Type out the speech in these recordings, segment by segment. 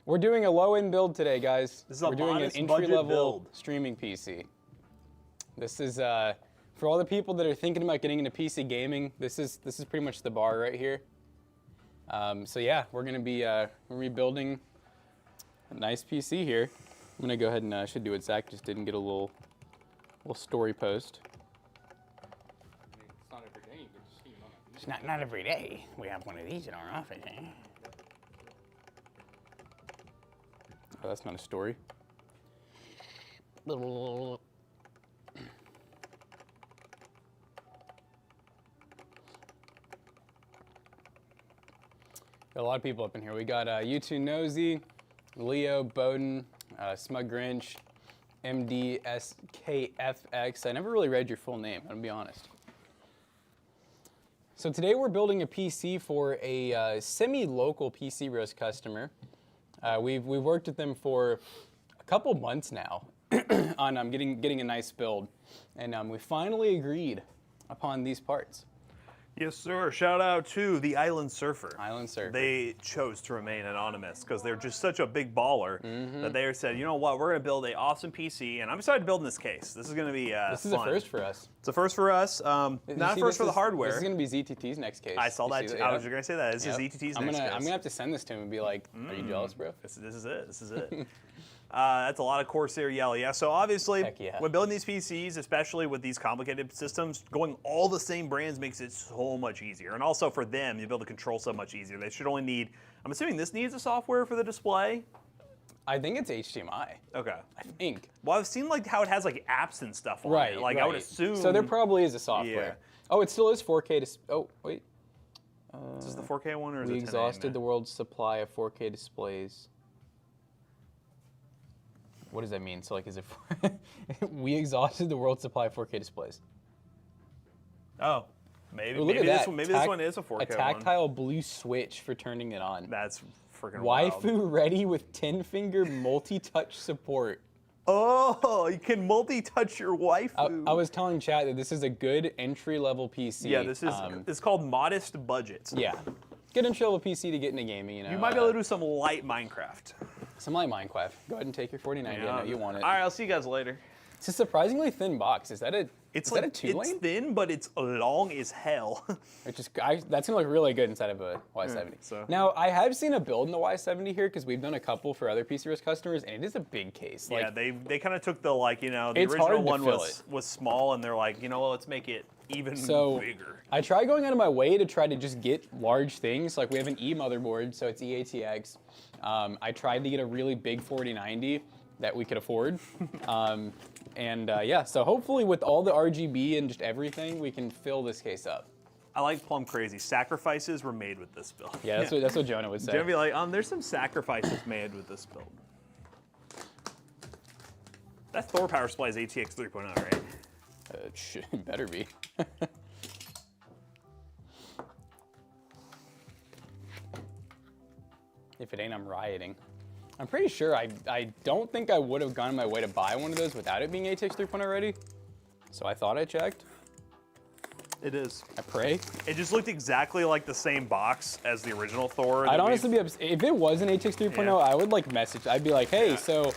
We're doing a low-end build today, guys. This is a We're doing an modest entry-level build. streaming PC. This is for all the people that are thinking about getting into PC gaming. This is pretty much the bar right here. So yeah, we're gonna be rebuilding a nice PC here. I'm gonna go ahead and should do what Zach just did and get a little story post. It's not every day you get to see one of these. It's not every day we have one of these in our office, eh? Oh, that's not a story. Got a lot of people up in here. We got U2 Nosy, Leo, Bowden, Smug Grinch, MDSKFX. I never really read your full name, I'm gonna be honest. So today we're building a PC for a semi-local PCBros customer. We've worked with them for a couple months now on getting a nice build, and we finally agreed upon these parts. Yes, sir. Shout out to the Island Surfer. Island Surfer. They chose to remain anonymous because they're just such a big baller that they said, you know what, we're going to build an awesome PC, and I'm excited to build in this case. This is going to be This is a first for us. It's a first for us. Not a first for the hardware. This is going to be ZTT's next case. I saw that. I was going to say that. This is ZTT's next case. I'm going to have to send this to him and be like, are you jealous, bro? This is it. This is it. That's a lot of Corsair yell, yeah. So obviously, when building these PCs, especially with these complicated systems, going all the same brands makes it so much easier. And also for them, you build the control so much easier. They should only need, I'm assuming this needs a software for the display? I think it's HDMI. Okay. I think. Well, I've seen like how it has like apps and stuff on it. Like I would assume. So there probably is a software. Yeah. Oh, it still is 4K. Oh, wait. Is this the 4K one or is it We exhausted the world's supply of 4K displays. What does that mean? So like, is it we exhausted the world's supply of 4K displays? Oh, maybe. Look maybe at this that. one. Maybe this one is a 4K. A tactile blue switch for turning it on. That's freaking wild. Waifu ready with 10-finger multi-touch support. Oh, you can multi-touch your waifu. I was telling chat that this is a good entry-level PC. Yeah, this is. It's called modest budget. Yeah, good entry-level PC to get into gaming. You know, you might be able to do some light Minecraft. Some light Minecraft. Go ahead and take your 4090. I know you want it. All right, I'll see you guys later. It's a surprisingly thin box. Is that a? It's is like that a 2-lane? It's thin, but it's long as hell. That's gonna look really good inside of a Y70. Now I have seen a build in the Y70 here because we've done a couple for other PCBros customers, and it is a big case. Yeah, like, they kind of took the the original one was small, and they're like, you know what, let's make it even bigger. I try going out of my way to try to just get large things. Like we have an E motherboard, so it's EATX. I tried to get a really big 4090 that we could afford. Yeah, so hopefully with all the RGB and just everything, we can fill this case up. I like Plum Crazy. Sacrifices were made with this build. Yeah, that's what Jonah would say. Jonah would be like, there's some sacrifices made with this build. That Thor power supply is RTX 3.0, right? It better be. If it ain't, I'm rioting. I'm pretty sure I don't think I would have gone my way to buy one of those without it being RTX 3.0 ready. So I thought I checked. It is. I pray. It just looked exactly like the same box as the original Thor. I'd honestly be upset. If it was an RTX 3.0, I would like message. I'd be like, hey, so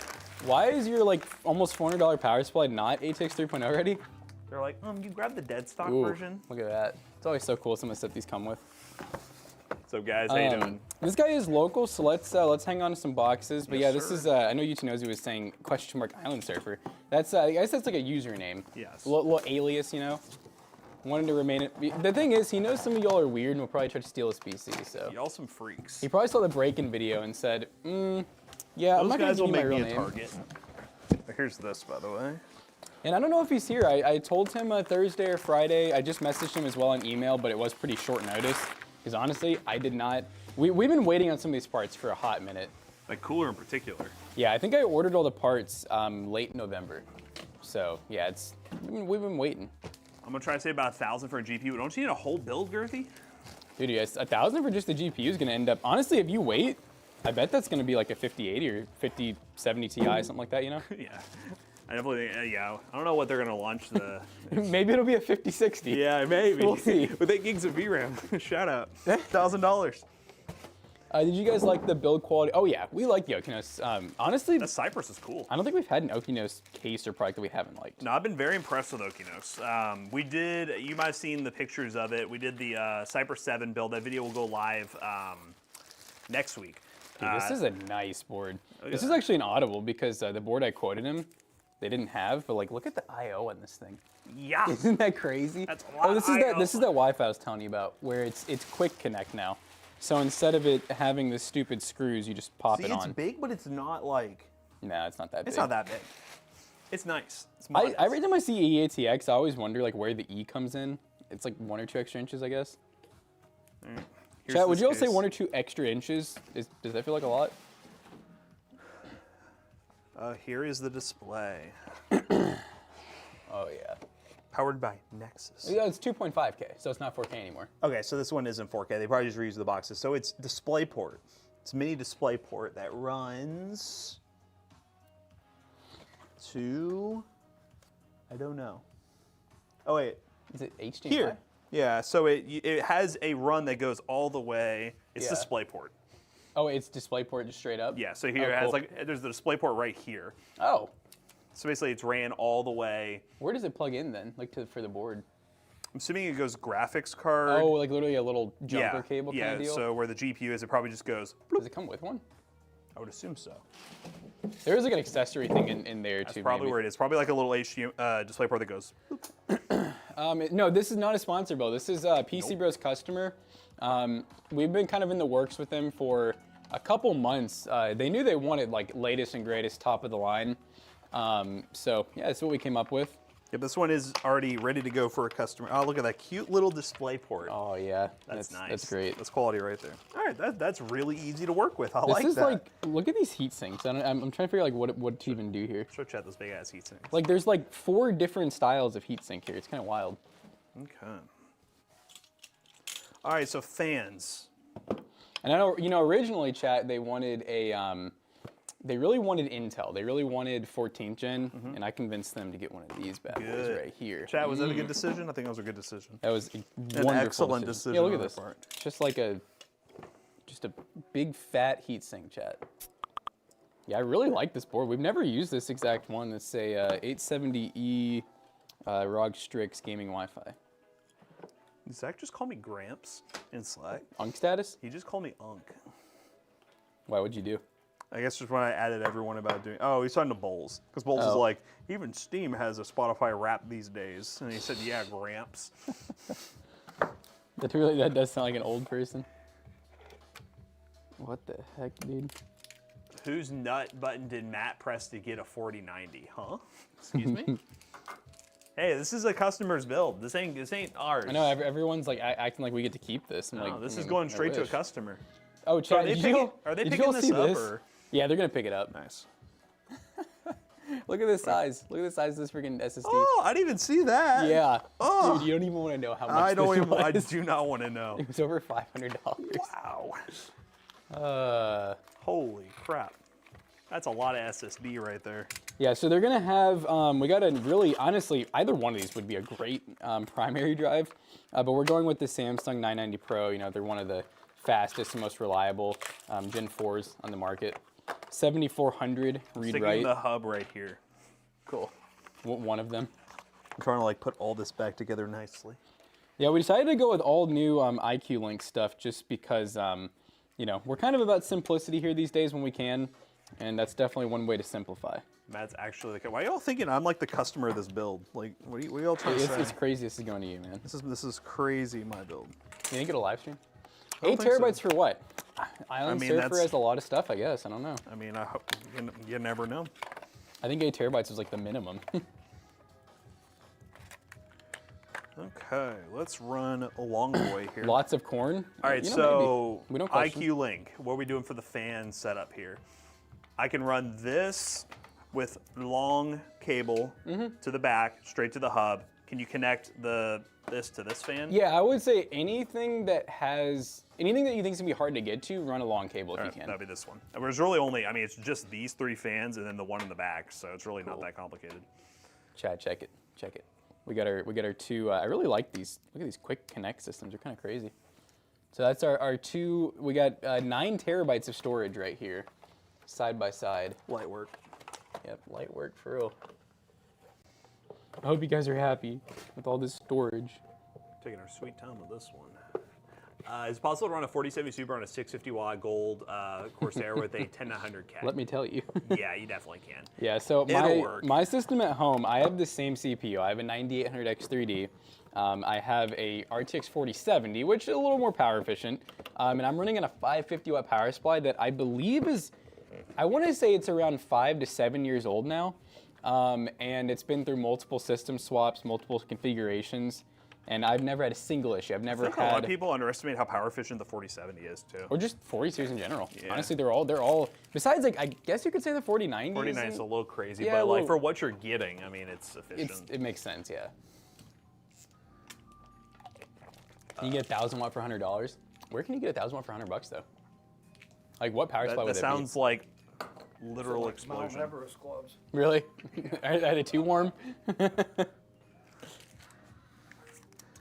why is your like almost $400 power supply not RTX 3.0 ready? They're like, you grab the dead stock version. Look at that. It's always so cool some of the stuff these come with. So guys, how you doing? This guy is local, so let's hang on to some boxes. But yeah, this is I know U2 Nosy was saying !! Island Surfer. That's I guess that's like a username. Yes. Little alias, you know. Wanted to remain it. The thing is, he knows some of y'all are weird and will probably try to steal his PC. So y'all some freaks. He probably saw the break-in video and said, yeah, those I'm not gonna give you my real a name. target. Here's this, by the way. And I don't know if he's here. I told him Thursday or Friday. I just messaged him as well on email, but it was pretty short notice. Because honestly, I did not. We've been waiting on some of these parts for a hot minute. Like cooler in particular. Yeah, I think I ordered all the parts late November. So yeah, we've been waiting. I'm gonna try to say about 1,000 for a GPU. Don't you need a whole build, Girthy? Dude, yes, 1,000 for just the GPU is gonna end up. Honestly, if you wait, I bet that's gonna be like a 5080 or 5070 Ti, something like that. You know? Yeah. I definitely think, I don't know what they're gonna launch the. Maybe it'll be a 5060. Yeah, maybe. We'll see. With 8 gigs of VRAM. Shout out. $1,000. Did you guys like the build quality? Oh yeah, we like the Okinos. Honestly, The Cypress is cool. I don't think we've had an Okinos case or product that we haven't liked. No, I've been very impressed with Okinos. We did, you might have seen the pictures of it. We did the Cypress 7 build. That video will go live next week. Dude, this is a nice board. This is actually an audible because the board I quoted him, they didn't have, but like, look at the I/O on this thing. Yeah. Isn't that crazy? That's a lot this of is I/O. that Wi-Fi I was telling you about, where it's quick connect now. So instead of it having the stupid screws, you just pop it on. It's big, but it's not like. Nah, it's not that big. It's not that big. It's nice. It's every time I see EATX, I always wonder like where the E comes in. It's like 1 or 2 extra inches, I guess. Right. Chat, would you all say 1 or 2 extra inches? Does that feel like a lot? Here is the display. Oh yeah. Powered by Nexus. Yeah, it's 2.5K, so it's not 4K anymore. Okay, so this one isn't 4K. They probably just reused the boxes. So it's DisplayPort. It's a mini DisplayPort that runs to, I don't know. Oh wait. Is it HDMI? Here. Yeah, so it has a run that goes all the way. It's DisplayPort. Oh, it's DisplayPort just straight up? Yeah, so here it has like, there's the DisplayPort right here. Oh. So basically it's ran all the way. Where does it plug in then, like for the board? I'm assuming it goes graphics card. Oh, like literally a little jumper cable kind of deal? Yeah, so where the GPU is, it probably just goes. Bloop. Does it come with one? I would assume so. There is like an accessory thing in there That's too. probably maybe. where it is. Probably like a little HDMI DisplayPort that goes. No, this is not a sponsor, Bill. This is a PC Bros customer. We've been kind of in the works with them for a couple months. They knew they wanted like latest and greatest, top of the line. So yeah, that's what we came up with. Yep, this one is already ready to go for a customer. Oh, look at that cute little DisplayPort. Oh yeah, that's nice. That's great. That's quality right there. All right, that's really easy to work with. I this like is that. like, look at these heat sinks. I'm trying to figure out like what to even do here. Show chat those big ass heat sinks. Like there's like 4 different styles of heat sink here. It's kind of wild. Okay. All right, so fans. And I know, originally, chat, they wanted they really wanted Intel. They really wanted 14th gen, and I convinced them to get one of these bad boys right here. Chat, was that a good decision? I think that was a good decision. That was a An wonderful excellent decision. Yeah, look at on this. their part. Just like just a big fat heatsink, chat. Yeah, I really like this board. We've never used this exact one. It's a 870E ROG Strix gaming Wi-Fi. Did Zach just call me Gramps in Slack? Unk status? He just called me Unk. Why would you do? I guess just when I added everyone about doing. Oh, he's talking to Bowles because Bowles is like, even Steam has a Spotify Wrap these days, and he said, "Yeah, Gramps." That does sound like an old person. What the heck, dude? Whose nut button did Matt press to get a 4090? Huh? Excuse me. Hey, this is a customer's build. This ain't ours. I know everyone's like acting like we get to keep this. I'm No, like, this is going straight to a customer. Oh, chat, Are they picking this up? Or? Yeah, they're gonna pick it up. Nice. Look at this size. Look at the size of this freaking SSD. Oh, I didn't even see that. Yeah. Oh. Dude, you don't even want to know how much I don't this even. was. I do not want to know. It was over $500. Wow. Holy crap. That's a lot of SSD right there. Yeah, so they're gonna have, we got a really, honestly, either one of these would be a great primary drive, but we're going with the Samsung 990 Pro. They're one of the fastest and most reliable Gen 4s on the market. 7400 read-write. Sticking the hub right here. Cool. One of them. I'm trying to like put all this back together nicely. Yeah, we decided to go with all new IQ Link stuff just because, we're kind of about simplicity here these days when we can, and that's definitely one way to simplify. Matt's actually the. Why are y'all thinking I'm like the customer of this build? Like, what are y'all trying to say? It's crazy. This is going to you, man. This is crazy. My build. You think it'll live stream? I don't 8 think so. terabytes for what? Island Surfer that's- has a lot of stuff, I guess. I don't know. I mean, I hope you never know. I think 8 terabytes is like the minimum. Okay, let's run a long boy here. Lots of corn. All right, maybe. so We don't question. IQ Link. What are we doing for the fan setup here? I can run this with long cable to the back, straight to the hub. Can you connect this to this fan? Yeah, I would say anything that you think is gonna be hard to get to, run a long cable if you can. That'd be this one. And there's really only, it's just these 3 fans and then the one in the back, so it's really not that complicated. Chat, check it. We got our 2. I really like these. Look at these quick connect systems. They're kind of crazy. So that's our two, we got 9 terabytes of storage right here, side by side. Light work. Yep, light work for real. I hope you guys are happy with all this storage. Taking our sweet time with this one. It's possible to run a 4070 Super on a 650 watt gold Corsair with a 10900K. Let me tell you. Yeah, you definitely can. Yeah, so my system at home, I have the same CPU. I have a 9800X3D. I have a RTX 4070, which is a little more power efficient. And I'm running on a 550 watt power supply that I believe is, I want to say it's around 5 to 7 years old now. And it's been through multiple system swaps, multiple configurations. And I've never had a single issue. I've never had. A lot of people underestimate how power efficient the 4070 is too. Or just 40 series in general. Yeah. Honestly, they're all. Besides, like I guess you could say the 4090. 4090 is a little crazy, yeah, but like for what you're getting, I mean, it's efficient. It makes sense, yeah. You get 1,000 watt for $100. Where can you get 1,000 watt for $100 though? Like what power supply would that be? That sounds like literal explosion. Mount Everest gloves. Really? Are they too warm?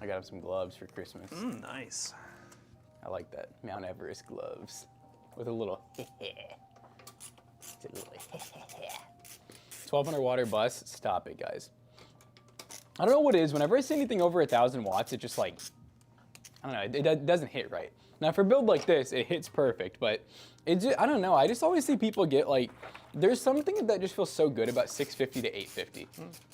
I got him some gloves for Christmas. Nice. I like that. Mount Everest gloves. With a little 1,200 watt bus. Stop it, guys. I don't know what it is. Whenever I see anything over 1,000 watts, it just like, I don't know, it doesn't hit right. Now for a build like this, it hits perfect, but it just, I don't know. I just always see people get like, there's something that just feels so good about 650 to 850. It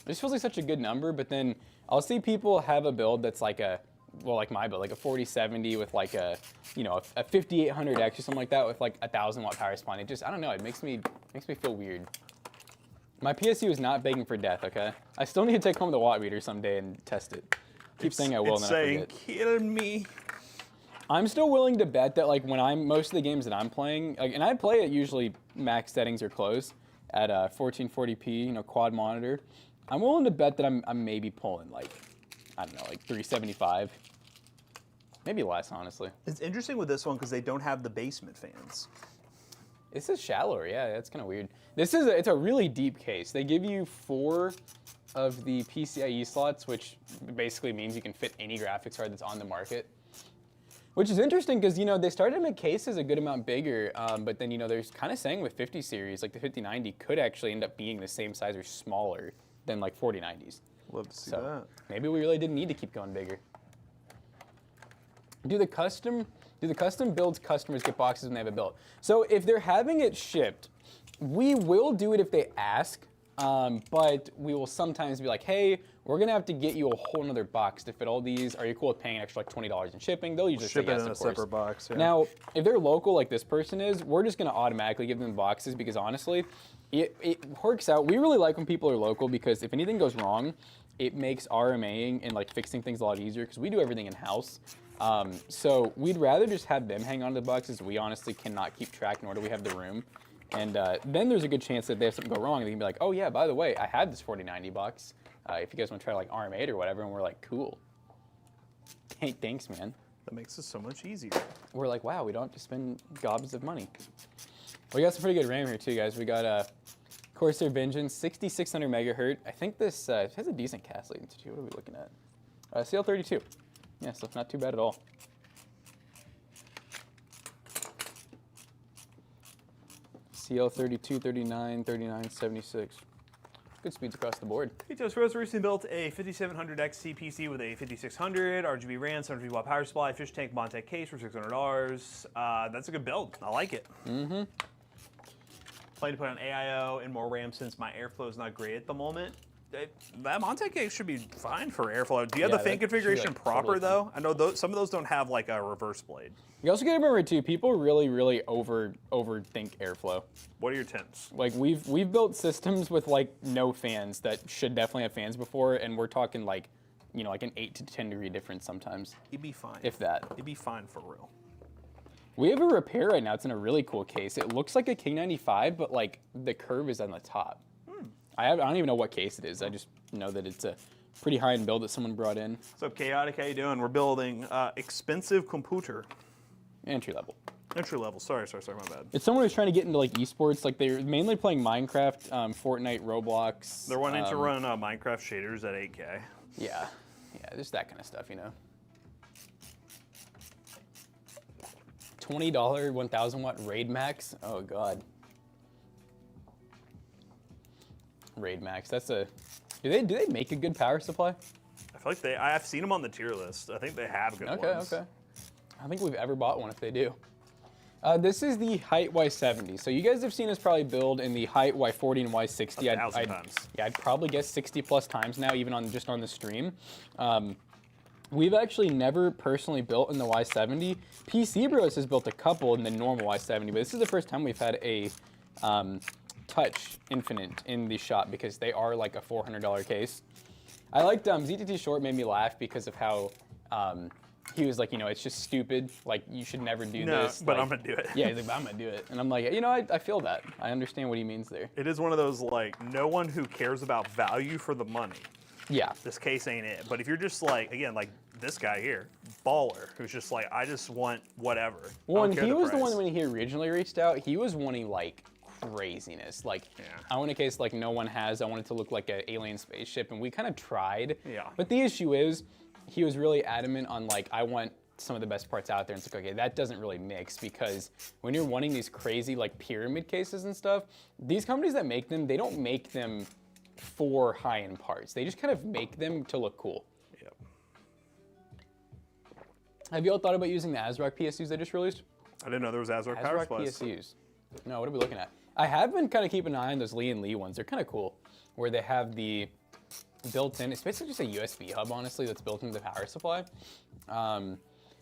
just feels like such a good number, but then I'll see people have a build that's like a, well, like my build, like a 4070 with like a, you know, a 5800X or something like that with like 1,000 watt power supply. It just, I don't know, it makes me feel weird. My PSU is not begging for death, okay? I still need to take home the watt meter someday and test it. Keep saying I will, and then I forget. Kidding me. I'm still willing to bet that like when most of the games that I'm playing, like, and I play at usually max settings or close at 1440p, you know, quad monitor. I'm willing to bet that I'm maybe pulling like, I don't know, like 375. Maybe less, honestly. It's interesting with this one because they don't have the basement fans. This is shallower, yeah, that's kind of weird. It's a really deep case. They give you 4 of the PCIe slots, which basically means you can fit any graphics card that's on the market. Which is interesting because, you know, they started to make cases a good amount bigger, but then, you know, they're kind of saying with 50 series, like the 5090 could actually end up being the same size or smaller than like 4090s. Love to see that. Maybe we really didn't need to keep going bigger. Do the custom builds customers get boxes when they have it built? So if they're having it shipped, we will do it if they ask, but we will sometimes be like, hey, we're gonna have to get you a whole nother box to fit all these. Are you cool with paying an extra like $20 in shipping? They'll usually ship say yes, it in of a course. separate box. Yeah. Now, if they're local like this person is, we're just gonna automatically give them boxes because honestly, it works out. We really like when people are local because if anything goes wrong, it makes RMAing and like fixing things a lot easier because we do everything in house. So we'd rather just have them hang on to the boxes. We honestly cannot keep track nor do we have the room. And then there's a good chance that if they have something go wrong, they can be like, oh yeah, by the way, I had this 4090 box. If you guys want to try like ARM8 or whatever, and we're like, cool. Hey, thanks, man. That makes it so much easier. We're like, wow, we don't have to spend gobs of money. We got some pretty good RAM here too, guys. We got Corsair Vengeance, 6600 megahertz. I think this has a decent cast latency too. What are we looking at? CL32. Yeah, so not too bad at all. CL32, 39, 39, 76. Good speeds across the board. PCBros recently built a 5700X PC with a 5600, RGB RAM, 700 watt power supply, fish tank Montech case for $600. That's a good build. I like it. Mm-hmm. Planning to put on AIO and more RAM since my airflow is not great at the moment. That Montech case should be fine for airflow. Do you have the fan configuration like proper totally though? I know some of those don't have like a reverse blade. You also got to remember too, people really overthink airflow. What are your temps? Like we've built systems with like no fans that should definitely have fans before, and we're talking like, you know, like an 8 to 10 degree difference sometimes. You'd be fine. If that. You'd be fine for real. We have a repair right now. It's in a really cool case. It looks like a King 95, but like the curve is on the top. I don't even know what case it is. I just know that it's a pretty high-end build that someone brought in. What's up, Chaotic? How you doing? We're building expensive computer. Entry level. Entry level. Sorry, my bad. It's someone who's trying to get into like esports. Like they're mainly playing Minecraft, Fortnite, Roblox. They're wanting to run Minecraft shaders at 8K. Yeah, just that kind of stuff, you know. $20 1000 watt Raid Max. Oh God. Raid Max. That's a. Do they make a good power supply? I feel like I've seen them on the tier list. I think they have good ones. Okay. I don't think we've ever bought one if they do. This is the Hyte Y70. So you guys have seen us probably build in the Hyte Y40 and Y60. 1,000 times. Yeah, I'd probably guess 60 plus times now, even on just on the stream. We've actually never personally built in the Y70. PCBros has built a couple in the normal Y70, but this is the first time we've had a Touch Infinite in the shop because they are like a $400 case. I liked ZTT Short made me laugh because of how he was like, you know, it's just stupid. Like, you should never do this. But like, I'm going to do it. Yeah, he's like, but I'm going to do it. And I'm like, you know, I feel that. I understand what he means there. It is one of those, like, no one who cares about value for the money. Yeah. This case ain't it. But if you're just like, again, like this guy here, baller, who's just like, I just want whatever. Well, and he was the one when he originally reached out, he was wanting like craziness. Like, I want a case like no one has. I want it to look like an alien spaceship. And we kind of tried. Yeah. But the issue is, he was really adamant on like, I want some of the best parts out there. And it's like, okay, that doesn't really mix because when you're wanting these crazy like pyramid cases and stuff, these companies that make them, they don't make them for high-end parts. They just kind of make them to look cool. Yep. Have you all thought about using the ASRock PSUs they just released? I didn't know there was ASRock power supplies. PSUs. No, what are we looking at? I have been kind of keeping an eye on those Lee & Lee ones. They're kind of cool, where they have the built-in, it's basically just a USB hub, honestly, that's built into the power supply.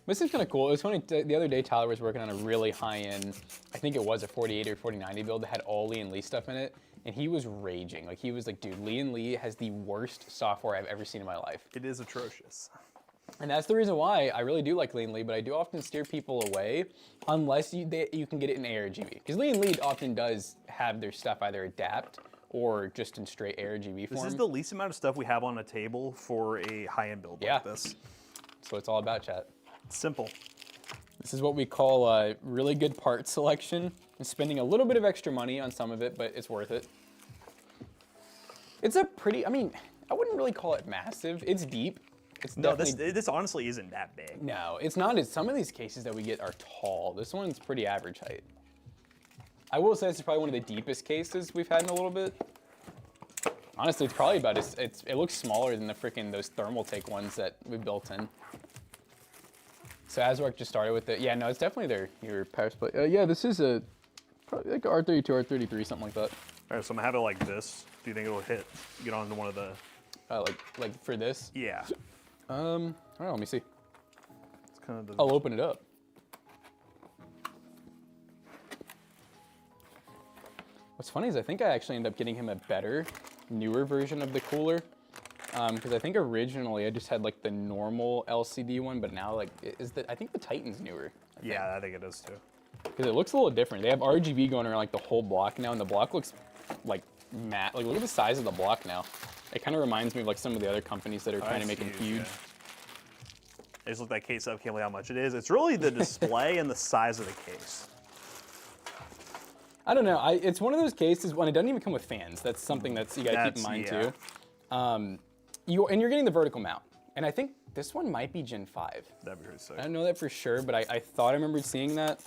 This is kind of cool. It was funny, the other day Tyler was working on a really high-end, I think it was a 4080 or 4090 build that had all Lee & Lee stuff in it, and he was raging. Like, he was like, dude, Lee & Lee has the worst software I've ever seen in my life. It is atrocious. And that's the reason why I really do like Lee & Lee, but I do often steer people away unless you can get it in ARGB. Because Lee & Lee often does have their stuff either adapt or just in straight ARGB form. This is the least amount of stuff we have on a table for a high-end build like this. So it's all about, chat. It's simple. This is what we call a really good part selection. I'm spending a little bit of extra money on some of it, but it's worth it. It's a pretty, I mean, I wouldn't really call it massive. It's deep. It's no, this honestly isn't that big. No, it's not. Some of these cases that we get are tall. This one's pretty average height. I will say this is probably one of the deepest cases we've had in a little bit. Honestly, it's probably about it looks smaller than the freaking those thermal take ones that we built in. So ASRock just started with it. Yeah, no, it's definitely your power supply. Yeah, this is probably like R32, R33, something like that. All right, so I'm gonna have it like this. Do you think it'll get onto one of the? Like for this? Yeah. I don't know. Let me see. It's kind of the. I'll open it up. What's funny is I think I actually ended up getting him a better, newer version of the cooler. Because I think originally I just had like the normal LCD one, but now like I think the Titan's newer. Yeah, I think it is too. Because it looks a little different. They have RGB going around like the whole block now, and the block looks like matte. Like look at the size of the block now. It kind of reminds me of like some of the other companies that are trying to make them huge. Yeah. I just looked that case up, can't believe how much it is. It's really the display and the size of the case. I don't know. It's one of those cases when it doesn't even come with fans. That's something you gotta keep in mind too. You're getting the vertical mount, and I think this one might be Gen 5. That'd be pretty sick. I don't know that for sure, but I thought I remembered seeing that.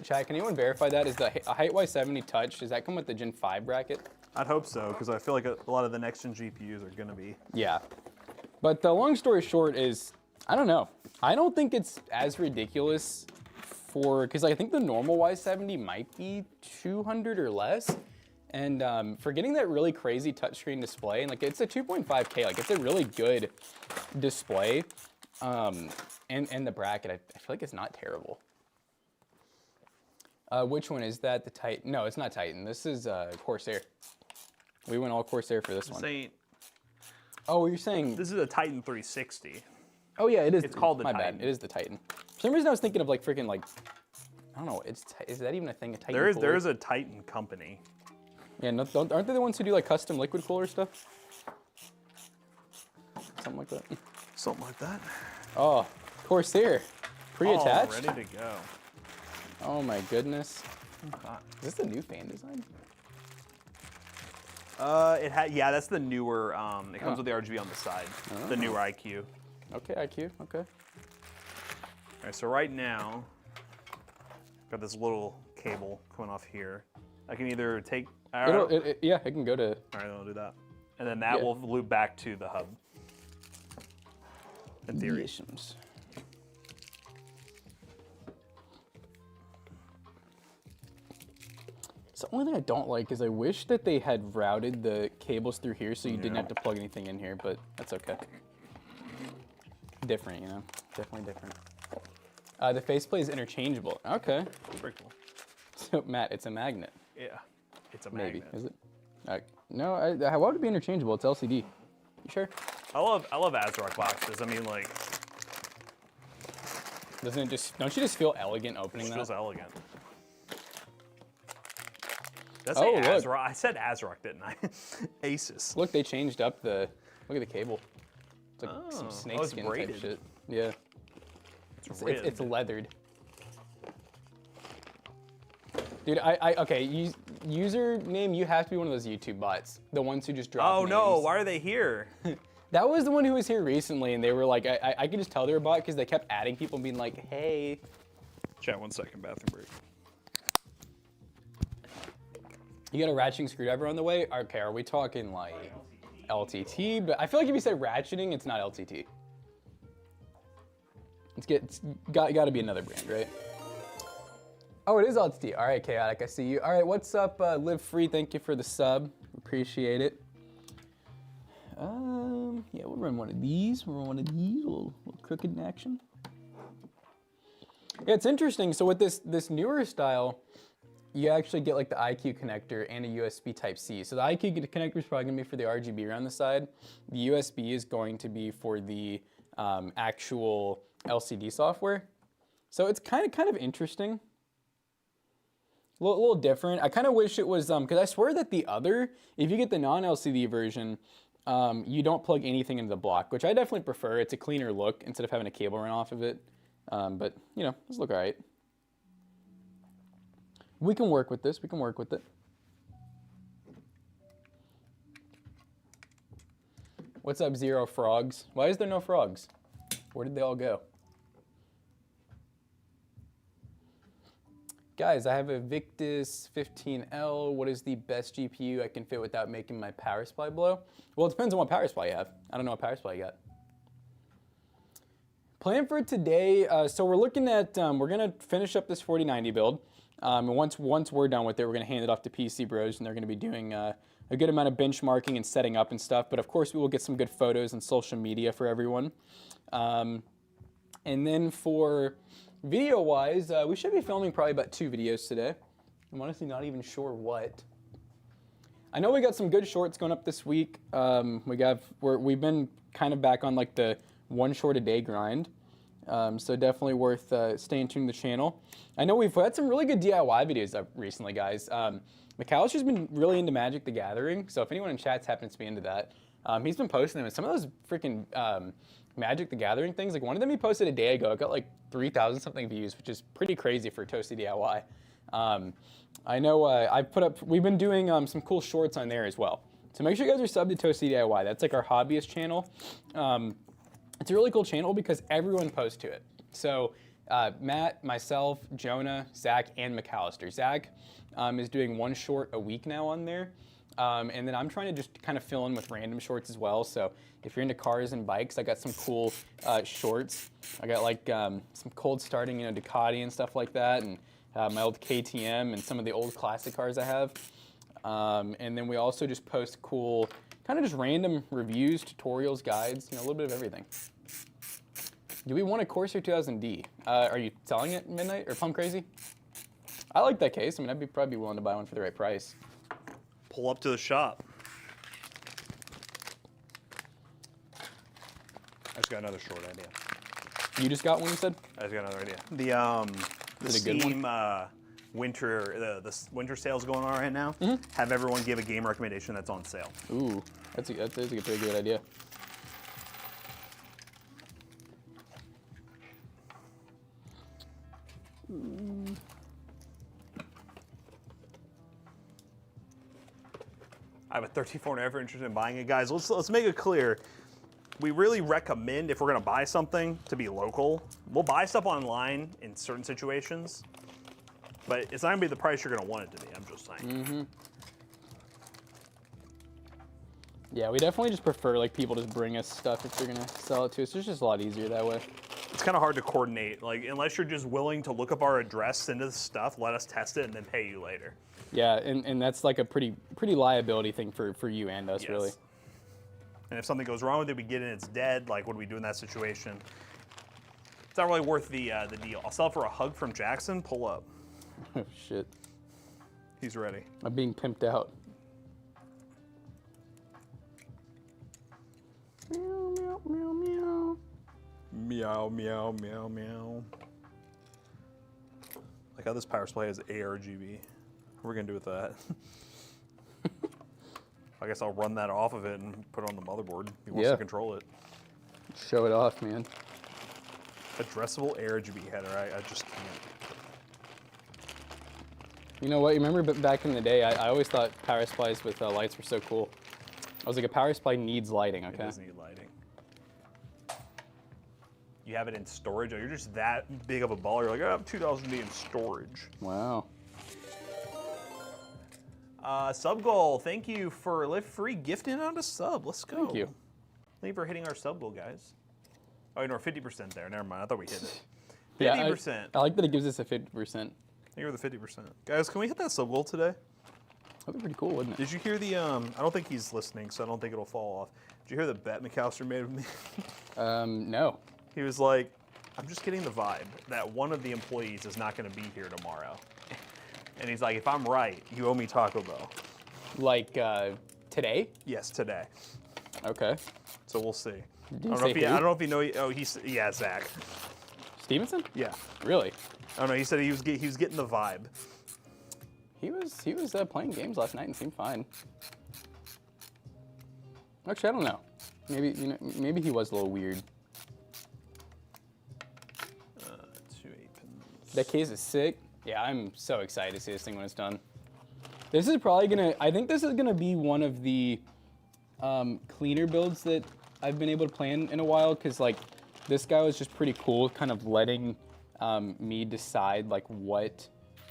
Chat, can anyone verify that? Is the Hyte Y70 Touch, does that come with the Gen 5 bracket? I'd hope so, because I feel like a lot of the next gen GPUs are gonna be. Yeah, but the long story short is, I don't know. I don't think it's as ridiculous because I think the normal Y70 might be 200 or less. And for getting that really crazy touchscreen display, and like it's a 2.5K, like it's a really good display. And the bracket, I feel like it's not terrible. Which one is that? The Titan? No, it's not Titan. This is Corsair. We went all Corsair for this one. Oh, you're saying this is a Titan 360. Oh yeah, it is. It's called the Titan. My bad. It is the Titan. For some reason, I was thinking of like freaking like, I don't know. Is that even a thing? A Titan? There is a Titan company. Yeah, aren't they the ones who do like custom liquid cooler stuff? Something like that. Something like that. Oh, Corsair, pre-attached. Oh, ready to go. Oh my goodness. Is this the new fan design? Yeah, that's the newer. It comes with the RGB on the side. The newer IQ. Okay, IQ. Okay. All right, so right now, Got this little cable coming off here. I can either take. Yeah, it can go to. All right, then I'll do that, and then that will loop back to the hub. In theory. Yes. So the only thing I don't like is I wish that they had routed the cables through here so you didn't have to plug anything in here, but that's okay. Different, you know, definitely different. The faceplate is interchangeable. Okay. Pretty cool. So Matt, it's a magnet. Yeah, it's a magnet. Maybe, is it? No, why would it be interchangeable? It's LCD. You sure? I love ASRock boxes. I mean, like. Doesn't it just? Don't you just feel elegant opening that? It feels elegant. That's look. I said ASRock, didn't I? Asus. Look, they changed up the. Look at the cable. It's like some snake it's skin braided. type shit. Yeah. It's leathered. Dude, okay, username, you have to be one of those YouTube bots. The ones who just drop names. No, why are they here? That was the one who was here recently, and they were like, I could just tell they were a bot because they kept adding people and being like, hey. Chat 1 second, bathroom break. You got a ratcheting screwdriver on the way? Okay, are we talking like LTT? But I feel like if you said ratcheting, it's not LTT. It's got to be another brand, right? Oh, it is LTT. All right, Chaotic, I see you. All right, what's up, Live Free? Thank you for the sub. Appreciate it. Yeah, we'll run one of these. We'll run one of these. A little crooked in action. Yeah, it's interesting. So with this newer style, you actually get like the IQ connector and a USB Type-C. So the IQ connector is probably going to be for the RGB around the side. The USB is going to be for the actual LCD software. So it's kind of interesting. A little different. I kind of wish it was, because I swear that the other, if you get the non-LCD version, you don't plug anything into the block, which I definitely prefer. It's a cleaner look instead of having a cable run off of it. But, you know, let's look all right. We can work with this. We can work with it. What's up, Zero Frogs? Why is there no frogs? Where did they all go? Guys, I have a Victus 15L. What is the best GPU I can fit without making my power supply blow? Well, it depends on what power supply you have. I don't know what power supply you got. Plan for today, so we're looking at, we're gonna finish up this 4090 build. And once we're done with it, we're gonna hand it off to PC Bros, and they're gonna be doing a good amount of benchmarking and setting up and stuff. But of course, we will get some good photos and social media for everyone. And then for video-wise, we should be filming probably about 2 videos today. I'm honestly not even sure what. I know we got some good shorts going up this week. We've been kind of back on like the 1 short a day grind. So definitely worth staying tuned to the channel. I know we've had some really good DIY videos up recently, guys. McAllister's been really into Magic the Gathering, so if anyone in chats happens to be into that, he's been posting them. And some of those freaking Magic the Gathering things, like one of them he posted a day ago, it got like 3,000 something views, which is pretty crazy for Toasty DIY. I know we've been doing some cool shorts on there as well. So make sure you guys are subbed to Toasty DIY. That's like our hobbyist channel. It's a really cool channel because everyone posts to it. So Matt, myself, Jonah, Zach, and McAllister. Zach is doing 1 short a week now on there. And then I'm trying to just kind of fill in with random shorts as well. So if you're into cars and bikes, I got some cool shorts. I got like some cold starting, Ducati and stuff like that, and my old KTM and some of the old classic cars I have. And then we also just post cool, kind of just random reviews, tutorials, guides, a little bit of everything. Do we want a Corsair 2000D? Are you selling it Midnight or Plum Crazy? I like that case. I mean, I'd probably be willing to buy one for the right price. Pull up to the shop. I just got another short idea. You just got one, you said? I just got another idea. The Steam the winter sales going on right now. Mm-hmm. Have everyone give a game recommendation that's on sale. Ooh, that's a pretty good idea. I have a 34 ever interested in buying it, guys. Let's make it clear. We really recommend, if we're gonna buy something, to be local. We'll buy stuff online in certain situations, But it's not gonna be the price you're gonna want it to be, I'm just saying. Yeah, we definitely just prefer like people just bring us stuff if they're gonna sell it to us. It's just a lot easier that way. It's kind of hard to coordinate. Like, unless you're just willing to look up our address, send us stuff, let us test it, and then pay you later. Yeah, and that's like a pretty liability thing for you and us, really. And if something goes wrong with it, we get it and it's dead, like what do we do in that situation? It's not really worth the deal. I'll sell it for a hug from Jackson. Pull up. Oh, shit. He's ready. I'm being pimped out. Meow, meow, meow, meow. Meow, meow, meow, meow. Like how this power supply has ARGB. What are we gonna do with that? I guess I'll run that off of it and put it on the motherboard. He wants to control it. Show it off, man. Addressable ARGB header. I just can't. You know what? You remember back in the day, I always thought power supplies with lights were so cool. I was like, a power supply needs lighting, okay? It does need lighting. You have it in storage. Oh, you're just that big of a baller. You're like, I have 2,000 D in storage. Wow. Sub goal. Thank you for live free gifting on a sub. Let's go. Thank you. Thank you for hitting our sub goal, guys. Oh, no, 50% there. Never mind. I thought we hit it. 50%. Yeah, I like that it gives us a 50%. You're the 50%. Guys, can we hit that sub goal today? That'd be pretty cool, wouldn't it? Did you hear the, I don't think he's listening, so I don't think it'll fall off. Did you hear the bet McAllister made with me? No. He was like, I'm just getting the vibe that one of the employees is not going to be here tomorrow. And he's like, if I'm right, you owe me Taco Bell. Like today? Yes, today. Okay. So we'll see. I Did don't know if you know. Oh, yeah, Zach. Stevenson? Yeah. Really? I don't know. He said he was getting the vibe. He was playing games last night and seemed fine. Actually, I don't know. Maybe he was a little weird. 2 8-pins. That case is sick. Yeah, I'm so excited to see this thing when it's done. This is probably I think this is gonna be one of the cleaner builds that I've been able to play in a while, because like this guy was just pretty cool, kind of letting me decide like what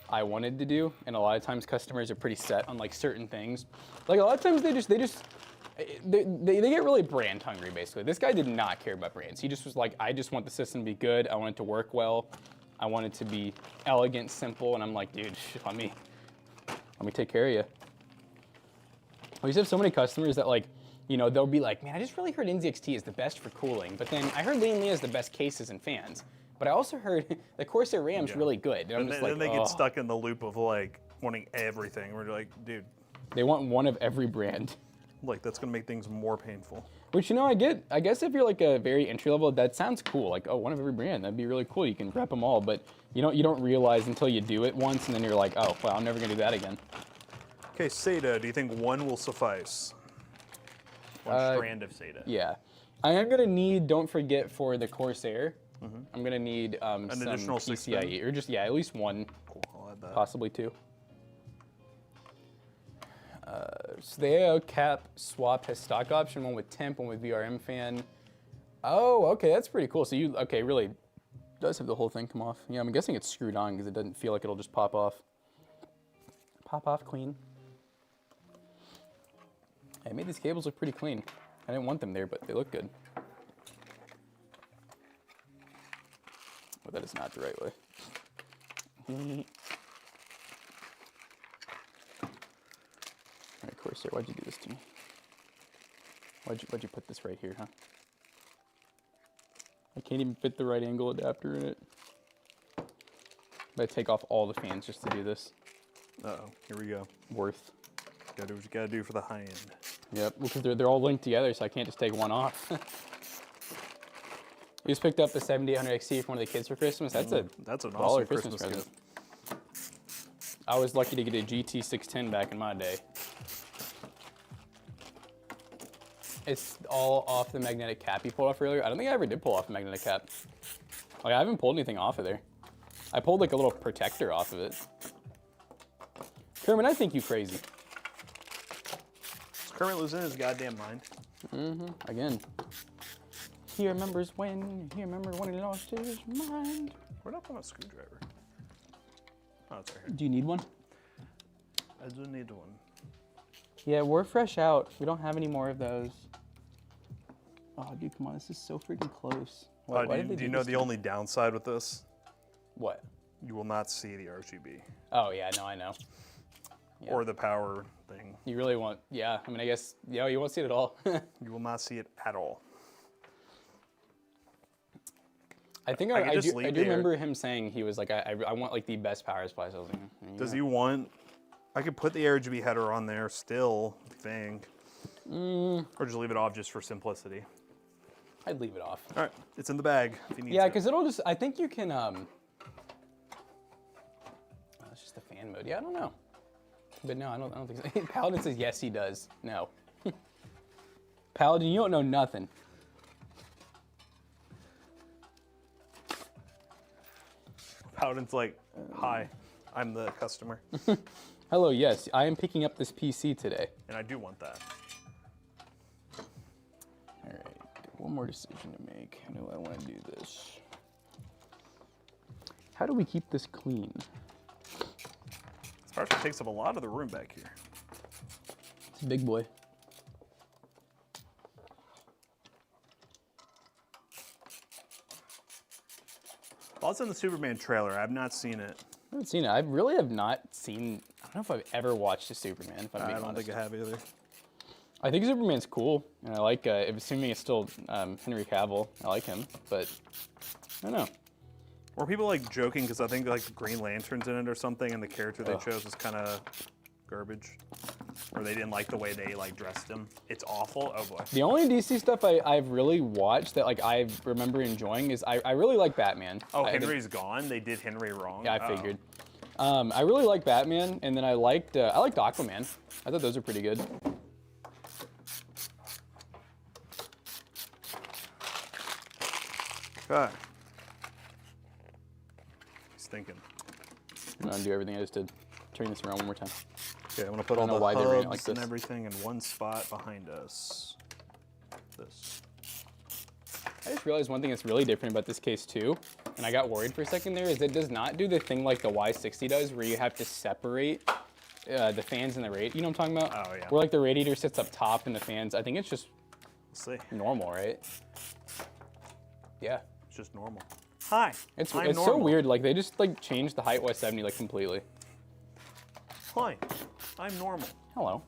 I wanted to do. And a lot of times customers are pretty set on like certain things. Like a lot of times they get really brand hungry, basically. This guy did not care about brands. He just was like, I just want the system to be good. I want it to work well. I want it to be elegant, simple. And I'm like, dude, let me take care of you. We just have so many customers that like, they'll be like, man, I just really heard NZXT is the best for cooling. But then I heard Lean Lee has the best cases and fans. But I also heard the Corsair RAM's really good. And then they get stuck in the loop of like wanting everything. We're like, dude. They want one of every brand. Like, that's gonna make things more painful. Which, I get. I guess if you're like a very entry level, that sounds cool. Like, oh, one of every brand, that'd be really cool. You can rep them all. But you don't realize until you do it once, and then you're like, oh, well, I'm never gonna do that again. Okay, SATA, do you think one will suffice? One strand of SATA. Yeah. I am gonna need, don't forget, for the Corsair, I'm gonna need some additional PCIe, or just, at least one, cool, I'll add that. Possibly two. So the AO cap swap has stock option, one with temp, one with VRM fan. Oh, okay, that's pretty cool. So really does have the whole thing come off. Yeah, I'm guessing it's screwed on because it doesn't feel like it'll just pop off. Pop off, queen. I made these cables look pretty clean. I didn't want them there, but they look good. Well, that is not the right way. All right, Corsair, why'd you do this to me? Why'd you put this right here, huh? I can't even fit the right angle adapter in it. But I take off all the fans just to do this. Uh-oh, here we go. Worth. Gotta do what you gotta do for the high end. Yep, because they're all linked together, so I can't just take one off. You just picked up the 7800 XT for one of the kids for Christmas. That's an awesome Christmas present. I was lucky to get a GT610 back in my day. It's all off the magnetic cap you pulled off earlier. I don't think I ever did pull off the magnetic cap. Like, I haven't pulled anything off of there. I pulled like a little protector off of it. Kermit, I think you crazy. Is Kermit losing his goddamn mind? Again. He remembers when he lost his mind. Where'd I put my screwdriver? Oh, it's right here. Do you need one? I do need one. Yeah, we're fresh out. We don't have any more of those. Oh, dude, come on. This is so freaking close. Do you know the only downside with this? What? You will not see the RGB. Oh, yeah, no, I know. Yeah. Or the power thing. You really won't, yeah. I mean, I guess, yeah, you won't see it at all. You will not see it at all. I think I do remember him saying he was like, I want like the best power supply. So I was like, Does he want, I could put the RGB header on there still, I think. Or just leave it off just for simplicity. I'd leave it off. All right, it's in the bag if you need Yeah, to. because it'll just, I think you can, oh, it's just the fan mode. Yeah, I don't know. But no, I don't think so. Paladin says yes, he does. No. Paladin, you don't know nothing. Paladin's like, hi, I'm the customer. Hello, yes, I am picking up this PC today. And I do want that. All right, one more decision to make. How do I want to do this? How do we keep this clean? This power supply takes up a lot of the room back here. It's a big boy. Well, it's in the Superman trailer. I have not seen it. I haven't seen it. I really have not seen, I don't know if I've ever watched a Superman, if I'm being honest. I don't think I have either. I think Superman's cool, and I like, assuming it's still Henry Cavill, I like him, but I don't know. Were people like joking because I think like the Green Lantern's in it or something, and the character they chose was kind of garbage, or they didn't like the way they like dressed him? It's awful. Oh boy. The only DC stuff I've really watched that like I remember enjoying is I really like Batman. Oh, Henry's gone. They did Henry wrong. Yeah, I figured. I really like Batman, and then I liked Aquaman. I thought those were pretty good. Okay. He's thinking. I'm gonna do everything I just did. Turn this around one more time. Okay, I'm gonna put all the hubs and everything in one spot behind us. This. I just realized one thing that's really different about this case too, and I got worried for a second there, is it does not do the thing like the Y70 does, where you have to separate the fans and the radiator. You know what I'm talking about? Oh yeah. Where like the radiator sits up top and the fans. I think it's just normal, right? Yeah. It's just normal. Hi. It's so weird. Like they just like changed the Hyte Y70 like completely. Hi. I'm normal. Hello.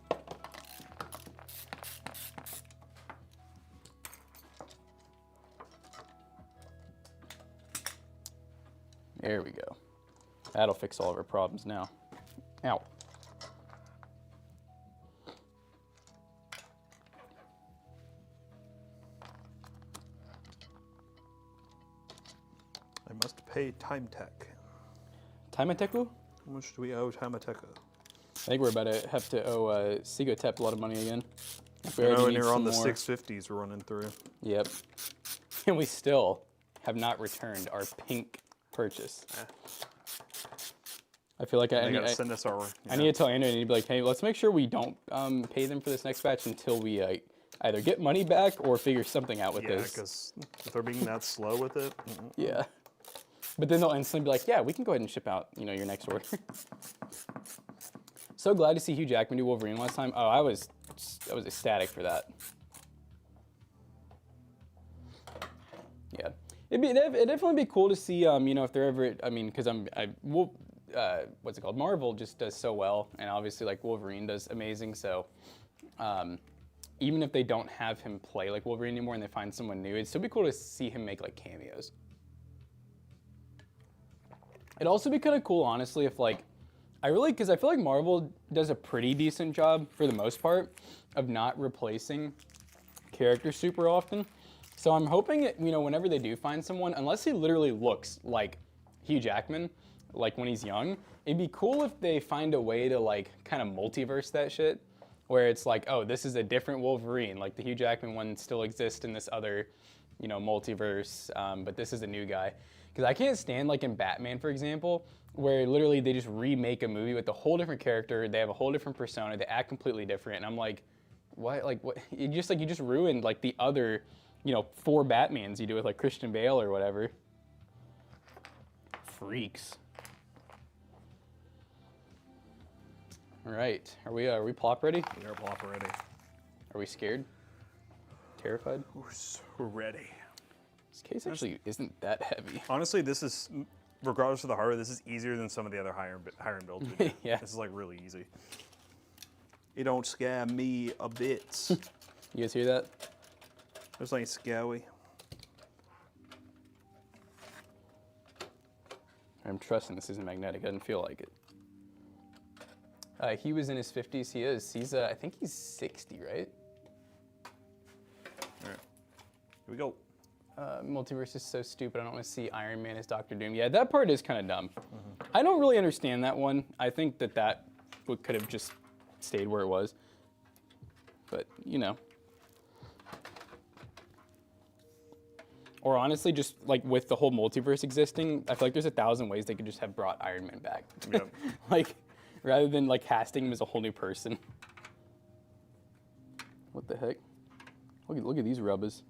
There we go. That'll fix all of our problems now. Ow. I must pay Time Tech. Timeteku? How much do we owe Timeteku? I think we're about to have to owe Sigotep a lot of money again. And you're on the 650s we're running through. Yep. And we still have not returned our pink purchase. I feel like I need to tell Andrew, I need to be like, hey, let's make sure we don't pay them for this next batch until we either get money back or figure something out with this. Yeah, because if they're being that slow with it. Yeah. But then they'll instantly be like, yeah, we can go ahead and ship out, your next order. So glad to see Hugh Jackman do Wolverine last time. Oh, I was ecstatic for that. Yeah. It'd definitely be cool to see, if they're ever, because what's it called? Marvel just does so well, and obviously like Wolverine does amazing. So, even if they don't have him play like Wolverine anymore and they find someone new, it'd still be cool to see him make like cameos. It'd also be kind of cool, honestly, if like, because I feel like Marvel does a pretty decent job for the most part of not replacing characters super often. So I'm hoping, whenever they do find someone, unless he literally looks like Hugh Jackman, like when he's young, it'd be cool if they find a way to like kind of multiverse that shit, where it's like, oh, this is a different Wolverine, like the Hugh Jackman one still exists in this other, multiverse, but this is a new guy. Because I can't stand, like in Batman, for example, where literally they just remake a movie with a whole different character, they have a whole different persona, they act completely different, and I'm like, what? Like, what? You just ruined like the other, 4 Batmans you do with like Christian Bale or whatever. Freaks. All right, are we plop ready? We are plop ready. Are we scared? Terrified? We're ready. This case actually isn't that heavy. Honestly, this is, regardless of the hardware, this is easier than some of the other higher end builds we do. Yeah. This is like really easy. It don't scare me a bit. You guys hear that? It's like scary. I'm trusting this isn't magnetic. It doesn't feel like it. He was in his 50s. He is. He's, I think he's 60, right? All right. Here we go. Multiverse is so stupid. I don't want to see Iron Man as Doctor Doom. Yeah, that part is kind of dumb. I don't really understand that one. I think that could have just stayed where it was. But, you know. Or honestly, just like with the whole multiverse existing, I feel like there's 1,000 ways they could just have brought Iron Man back. Yep. Like, rather than like casting him as a whole new person. What the heck? Look at these rubbers.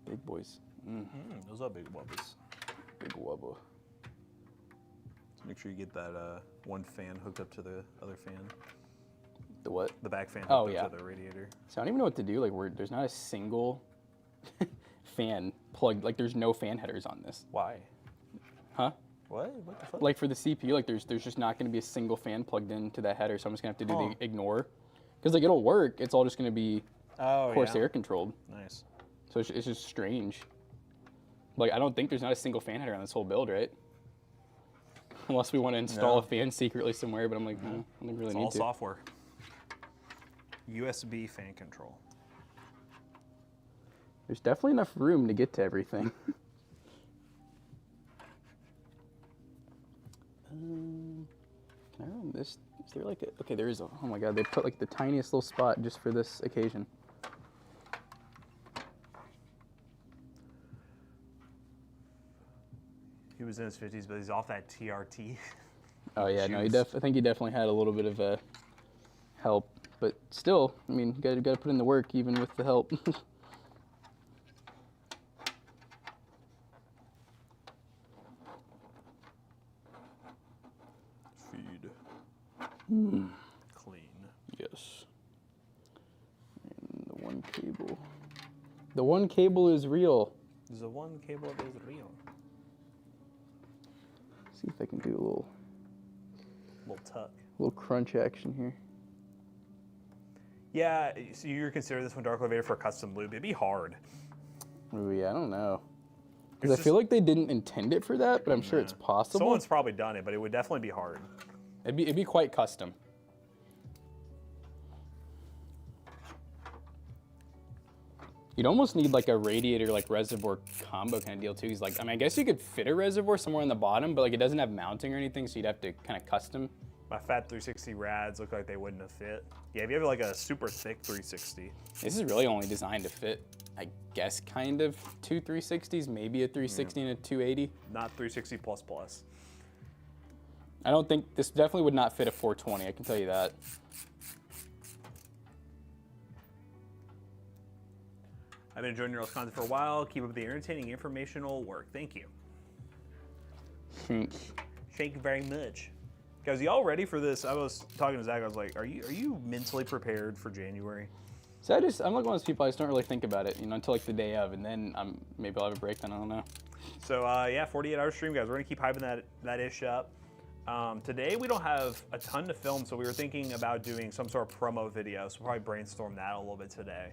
Big boys. Those are big wubbers. Big wubba. So make sure you get that one fan hooked up to the other fan. The what? The back fan Oh, hooked yeah. up to the radiator. So I don't even know what to do. Like, there's not a single fan plugged. Like, there's no fan headers on this. Why? Huh? What? What the fuck? Like for the CPU, like there's just not going to be a single fan plugged into that header. So I'm just going to have to do the ignore. Because like it'll work. It's all just going to be Corsair controlled. Nice. So it's just strange. Like I don't think there's not a single fan header on this whole build, right? Unless we want to install a fan secretly somewhere, but I'm like, no, I don't really It's need all to. software. USB fan control. There's definitely enough room to get to everything. Can I run this? Is there like a, okay, there is a, oh my god, they put like the tiniest little spot just for this occasion. He was in his 50s, but he's off that TRT. Oh yeah, no, Juice. I think he definitely had a little bit of help, but still, I mean, you gotta put in the work even with the help. Feed. Clean. Yes. And the one cable is real. The one cable is real. See if I can do a little Tuck. crunch action here. Yeah, so you're considering this one Dark Elevator for a custom lube. It'd be hard. Oh yeah, I don't know. Because I feel like they didn't intend it for that, but I'm sure it's possible. Someone's probably done it, but it would definitely be hard. It'd be quite custom. You'd almost need like a radiator, like reservoir combo kind of deal too. He's like, I mean, I guess you could fit a reservoir somewhere on the bottom, but like it doesn't have mounting or anything, so you'd have to kind of custom. My fat 360 rads look like they wouldn't have fit. Yeah, if you have like a super thick 360. This is really only designed to fit, I guess, kind of two 360s, maybe a 360 and a 280. Not 360 plus plus. I don't think, this definitely would not fit a 420, I can tell you that. I've been enjoying your content for a while. Keep up the entertaining, informational work. Thank you. Thanks. Thank you very much. Guys, y'all ready for this? I was talking to Zach. I was like, "Are you mentally prepared for January?" So I'm like one of those people, I just don't really think about it, until like the day of, and then maybe I'll have a breakdown, I don't know. So yeah, 48-hour stream, guys. We're gonna keep hyping that ish up. Today we don't have a ton to film, so we were thinking about doing some sort of promo video. So we'll probably brainstorm that a little bit today.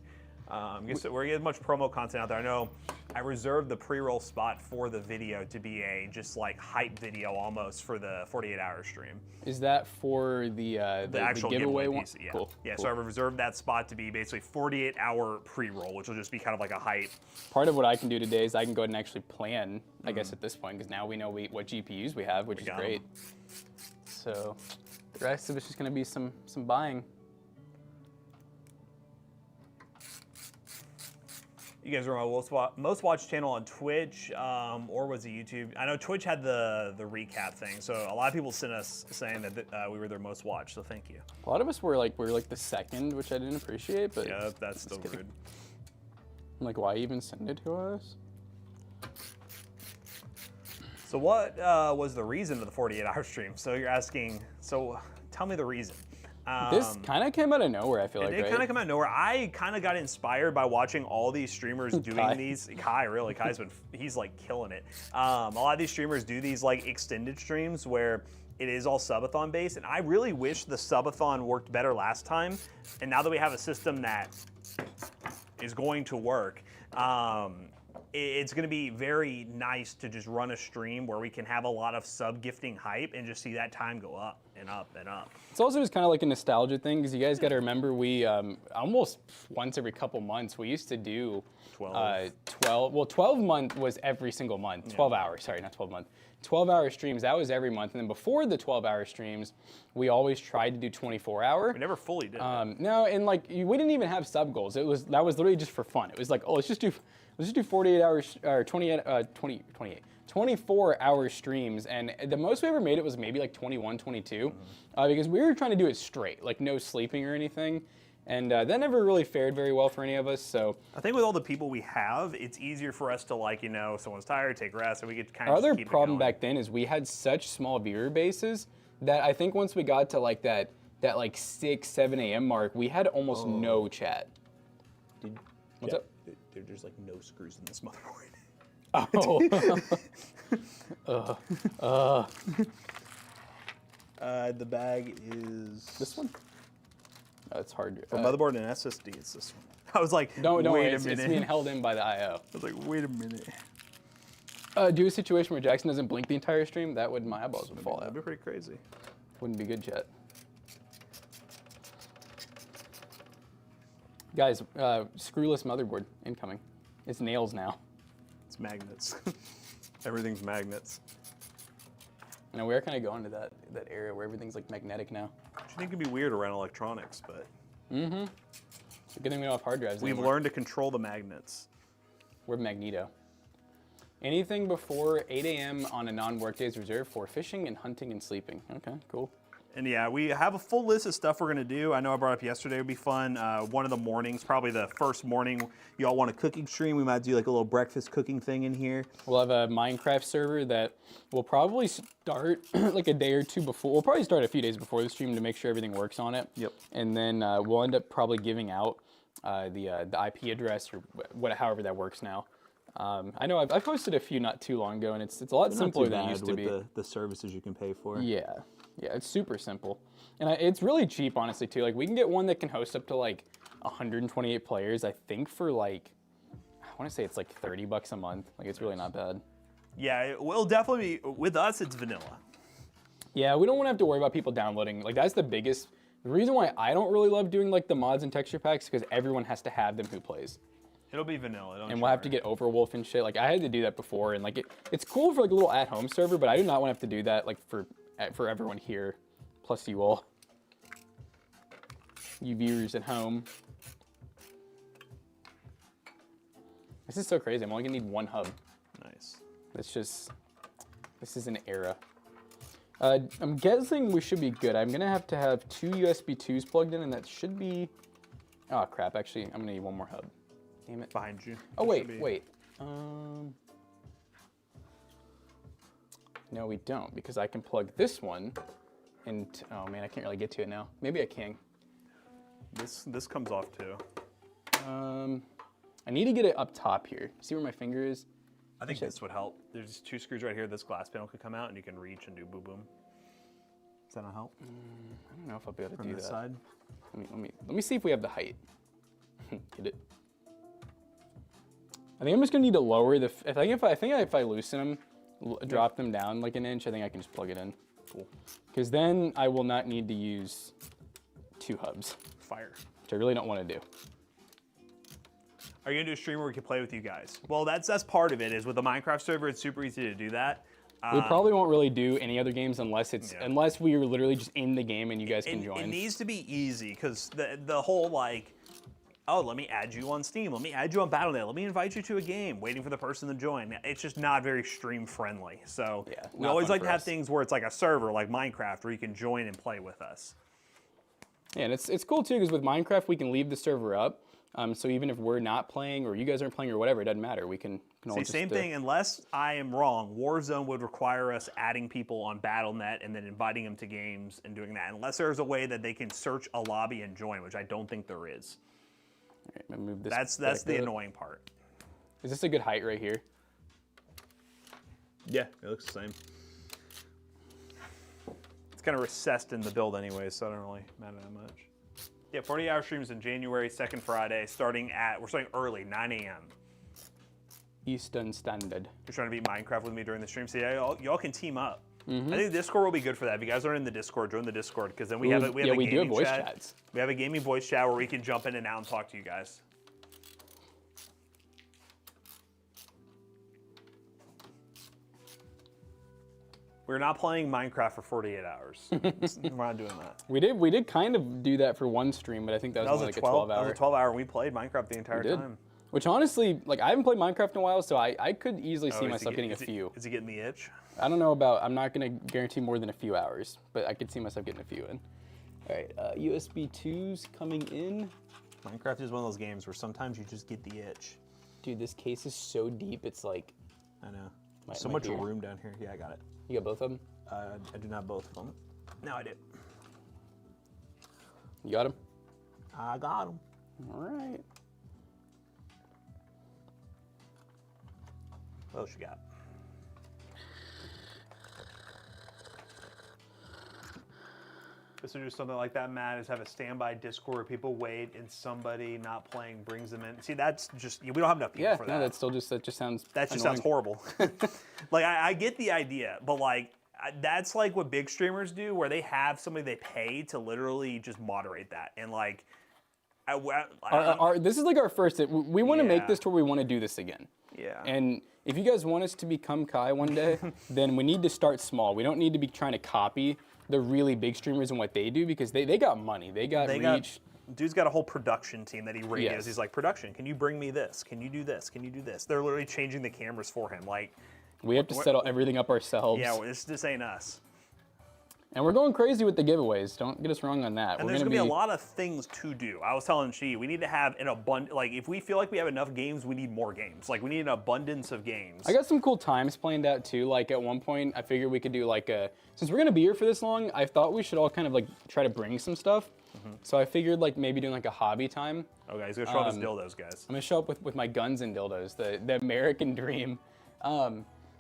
We're gonna get as much promo content out there. I know I reserved the pre-roll spot for the video to be a just like hype video almost for the 48-hour stream. Is that for the actual giveaway one? piece? Yeah. Cool. Yeah. Cool. So I reserved that spot to be basically 48-hour pre-roll, which will just be kind of like a hype. Part of what I can do today is I can go ahead and actually plan, I guess at this point, because now we know what GPUs we have, which is great. So the rest of it's just gonna be some buying. You guys are on my most watched channel on Twitch, or was it YouTube? I know Twitch had the recap thing, so a lot of people sent us saying that we were their most watched. So thank you. A lot of us were like the second, which I didn't appreciate, but yeah, that's still rude. I'm like, why even send it to us? So what was the reason of the 48-hour stream? So you're asking. So tell me the reason. This kind of came out of nowhere, I feel like, It right? kind of came out of nowhere. I kind of got inspired by watching all these streamers doing these. Kai's he's like killing it. A lot of these streamers do these like extended streams where it is all subathon based, and I really wish the subathon worked better last time. And now that we have a system that is going to work, it's going to be very nice to just run a stream where we can have a lot of sub gifting hype and just see that time go up and up and up. It's also just kind of like a nostalgia thing, because you guys got to remember, we almost once every couple months, we used to do 12 month was every single month, 12 hours, sorry, not 12 month, 12-hour streams, that was every month. And then before the 12-hour streams, we always tried to do 24-hour. We never fully did. No, and like we didn't even have sub goals. That was literally just for fun. It was like, oh, let's just do 48 hours or 24-hour streams, and the most we ever made it was maybe like 21, 22, because we were trying to do it straight, like no sleeping or anything, and that never really fared very well for any of us. So I think with all the people we have, it's easier for us to, like, you know, someone's tired, take rest, and we get kind of our other keep it problem going. back then is we had such small viewer bases that I think once we got to like that like 6, 7 a.m. mark, we had almost no chat. What's up? There's like no screws in this motherboard. Oh. The bag is This one? Oh, it's hard. for motherboard and SSD. It's this one. I was like, Don't wait worry, a it's minute. being held in by the I/O. I was like, wait a minute. Do a situation where Jackson doesn't blink the entire stream. That would, my eyeballs would fall That'd out. be pretty crazy. Wouldn't be good, chat. Guys, screwless motherboard incoming. It's nails now. It's magnets. Everything's magnets. You know, we are kind of going to that area where everything's like magnetic now. Which I think can be weird around electronics, but It's a good thing we don't have hard drives we've anymore. learned to control the magnets. We're Magneto. Anything before 8 a.m. on a non-work day is reserved for fishing and hunting and sleeping. Okay, cool. And yeah, we have a full list of stuff we're gonna do. I know I brought up yesterday, it would be fun. One of the mornings, probably the first morning, y'all want a cooking stream, we might do like a little breakfast cooking thing in here. We'll have a Minecraft server that will probably start like a day or two before. We'll probably start a few days before the stream to make sure everything works on it. Yep. And then we'll end up probably giving out the IP address or however that works now. I know I've posted a few not too long ago, and it's a lot simpler than it used to be. The services you can pay for. Yeah, it's super simple. And it's really cheap, honestly, too. Like, we can get one that can host up to, like, 128 players, I think, for, like, I want to say it's, like, 30 bucks a month. Like, it's really not bad. Yeah, it will definitely be, with us, it's vanilla. Yeah, we don't want to have to worry about people downloading. Like, that's the biggest, the reason why I don't really love doing, like, the mods and texture packs, because everyone has to have them who plays. It'll be vanilla. And we'll have to get Overwolf and shit. Like, I had to do that before, and, like, it's cool for, like, a little at-home server, but I do not want to have to do that, like, for everyone here, plus you all. You viewers at home. This is so crazy. I'm only gonna need one hub. Nice. This is an era. I'm guessing we should be good. I'm gonna have to have 2 USB 2s plugged in, and that should be, oh crap, actually, I'm gonna need one more hub. Damn it. Behind you. Oh, wait. No, we don't, because I can plug this one into, oh man, I can't really get to it now. Maybe I can. This comes off too. I need to get it up top here. See where my finger is? I think this would help. There's 2 screws right here. This glass panel could come out, and you can reach and do boom boom. Does that not help? I don't know if I'll be able to do From that. this side? Let me see if we have the height. Get it? I think I'm just gonna need to lower the. I think if I loosen them, drop them down like an inch, I think I can just plug it in. Cool. Because then I will not need to use 2 hubs. Fire. Which I really don't want to do. Are you gonna do a stream where we can play with you guys? Well, that's part of it. Is with the Minecraft server, it's super easy to do that. We probably won't really do any other games unless we are literally just in the game and you guys can join. It needs to be easy because the whole like, oh, let me add you on Steam, let me add you on Battle.net, let me invite you to a game, waiting for the person to join. It's just not very stream friendly. So we always like to have things where it's like a server like Minecraft where you can join and play with us. Yeah, and it's cool too because with Minecraft we can leave the server up, So even if we're not playing or you guys aren't playing or whatever, it doesn't matter. We can all See, just, same thing, unless I am wrong, Warzone would require us adding people on Battle.net and then inviting them to games and doing that, unless there's a way that they can search a lobby and join, which I don't think there is. All right, I'm gonna move this. That's the annoying part. Is this a good height right here? Yeah, it looks the same. It's kind of recessed in the build anyway, so I don't really matter that much. Yeah, 48-hour streams in January, second Friday, we're starting early, 9 a.m. Eastern Standard. You're trying to beat Minecraft with me during the stream, so yeah, y'all can team up. I think Discord will be good for that. If you guys are in the Discord, join the Discord, because then we have a gaming do have voice chat. chats. We have a gaming voice chat where we can jump in and out and talk to you guys. We're not playing Minecraft for 48 hours. We're not doing that. We did kind of do that for one stream, but I think that was only like a 12 hour. That was a 12-hour. We played Minecraft the entire time. Which honestly, like I haven't played Minecraft in a while, so I could easily see myself getting a few. Is he getting the itch? I don't know about, I'm not gonna guarantee more than a few hours, but I could see myself getting a few in. All right, USB 2s coming in. Minecraft is one of those games where sometimes you just get the itch. Dude, this case is so deep, it's like. I know. So much room down here. Yeah, I got it. You got both of them? I do not both of them. No, I do. You got them? I got them. All right. What else you got? This is just something like that, Matt, is have a standby Discord where people wait and somebody not playing brings them in. See, that's just, we don't have enough people for that. Yeah, no, that just sounds That just sounds horrible. Like, I get the idea, but like, that's like what big streamers do, where they have somebody they pay to literally just moderate that. And like, this is like our first, we want to make this to where we want to do this again. Yeah. And if you guys want us to become Kai one day, then we need to start small. We don't need to be trying to copy the really big streamers and what they do, because they got money, they got reach. Dude's got a whole production team that he radios. Yes. He's like, production, can you bring me this? Can you do this? Can you do this? They're literally changing the cameras for him. Like, we have to settle everything up ourselves. Yeah, this ain't us. And we're going crazy with the giveaways. Don't get us wrong on that. And there's gonna be a lot of things to do. I was telling Chi, we need to have an abundance. Like, if we feel like we have enough games, we need more games. Like, we need an abundance of games. I got some cool times planned out too. Like, at one point, I figured we could do like since we're gonna be here for this long, I thought we should all kind of like try to bring some stuff. So I figured like maybe doing like a hobby time. Okay, he's gonna show up his dildos, guys. I'm gonna show up with my guns and dildos, the American dream.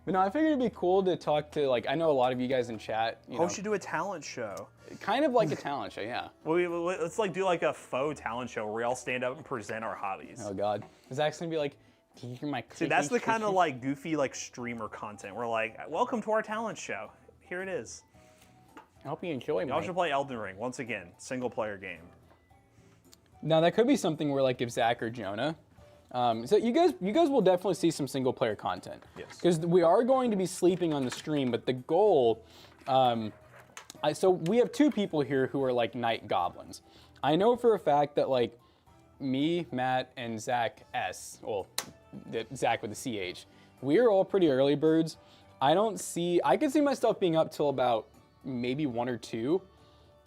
But no, I figured it'd be cool to talk to, like, I know a lot of you guys in chat. You know, we should do a talent show. Kind of like a talent show, yeah. Let's like do like a faux talent show where we all stand up and present our hobbies. Oh God, Zach's gonna be like, "Do you hear my?" See, that's the kind of like goofy like streamer content. We're like, welcome to our talent show. Here it is. I hope you enjoy. Y'all should play Elden Ring once again, single player game. Now that could be something where like if Zach or Jonah. So you guys will definitely see some single player content. Yes. Because we are going to be sleeping on the stream, but the goal, so we have two people here who are like night goblins. I know for a fact that like me, Matt, and Zach S, well, Zach with the CH, we are all pretty early birds. I could see myself being up till about maybe 1 or 2.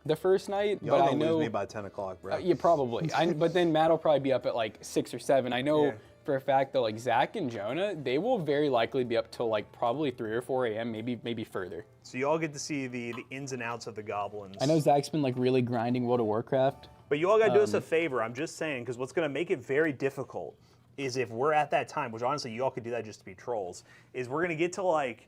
The first night, Y'all but I gonna know lose me by 10 o'clock, bro. Yeah, probably. But then Matt will probably be up at like 6 or 7. I know for a fact that like Zach and Jonah, they will very likely be up till like probably 3 or 4 a.m. Maybe further. So you all get to see the ins and outs of the goblins. I know Zach's been like really grinding World of Warcraft. But you all gotta do us a favor. I'm just saying, because what's gonna make it very difficult is if we're at that time, which honestly you all could do that just to be trolls, is we're gonna get to like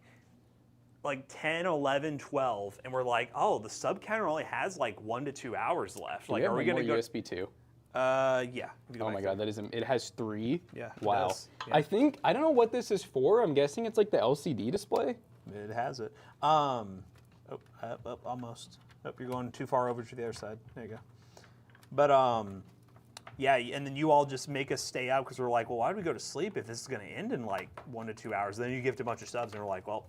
10, 11, 12, and we're like, oh, the sub counter only has like 1 to 2 hours left. Like, are we gonna go USB 2? Yeah. Oh my God, it has 3. Yeah. Wow. Yeah. I don't know what this is for. I'm guessing it's like the LCD display. It has it. Almost. Oh, you're going too far over to the other side. There you go. But yeah, and then you all just make us stay out because we're like, well, why do we go to sleep if this is gonna end in like 1 to 2 hours? Then you gift a bunch of subs, and we're like, well.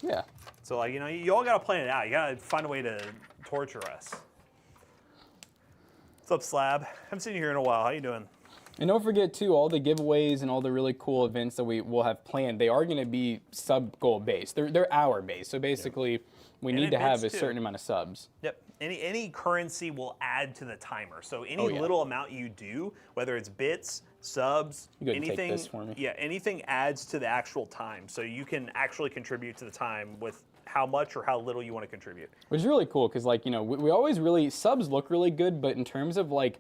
Yeah. So like, you know, you all gotta plan it out. You gotta find a way to torture us. What's up, Slab? Haven't seen you here in a while. How you doing? And don't forget too, all the giveaways and all the really cool events that we will have planned, they are gonna be sub goal based. They're hour based. So basically, we need to have a certain amount of subs. Yep. Any currency will add to the timer. So any little amount you do, whether it's bits, subs, anything, take this for me. Yeah, anything adds to the actual time. So you can actually contribute to the time with how much or how little you want to contribute. Which is really cool because, like, you know, we always really, subs look really good, but in terms of like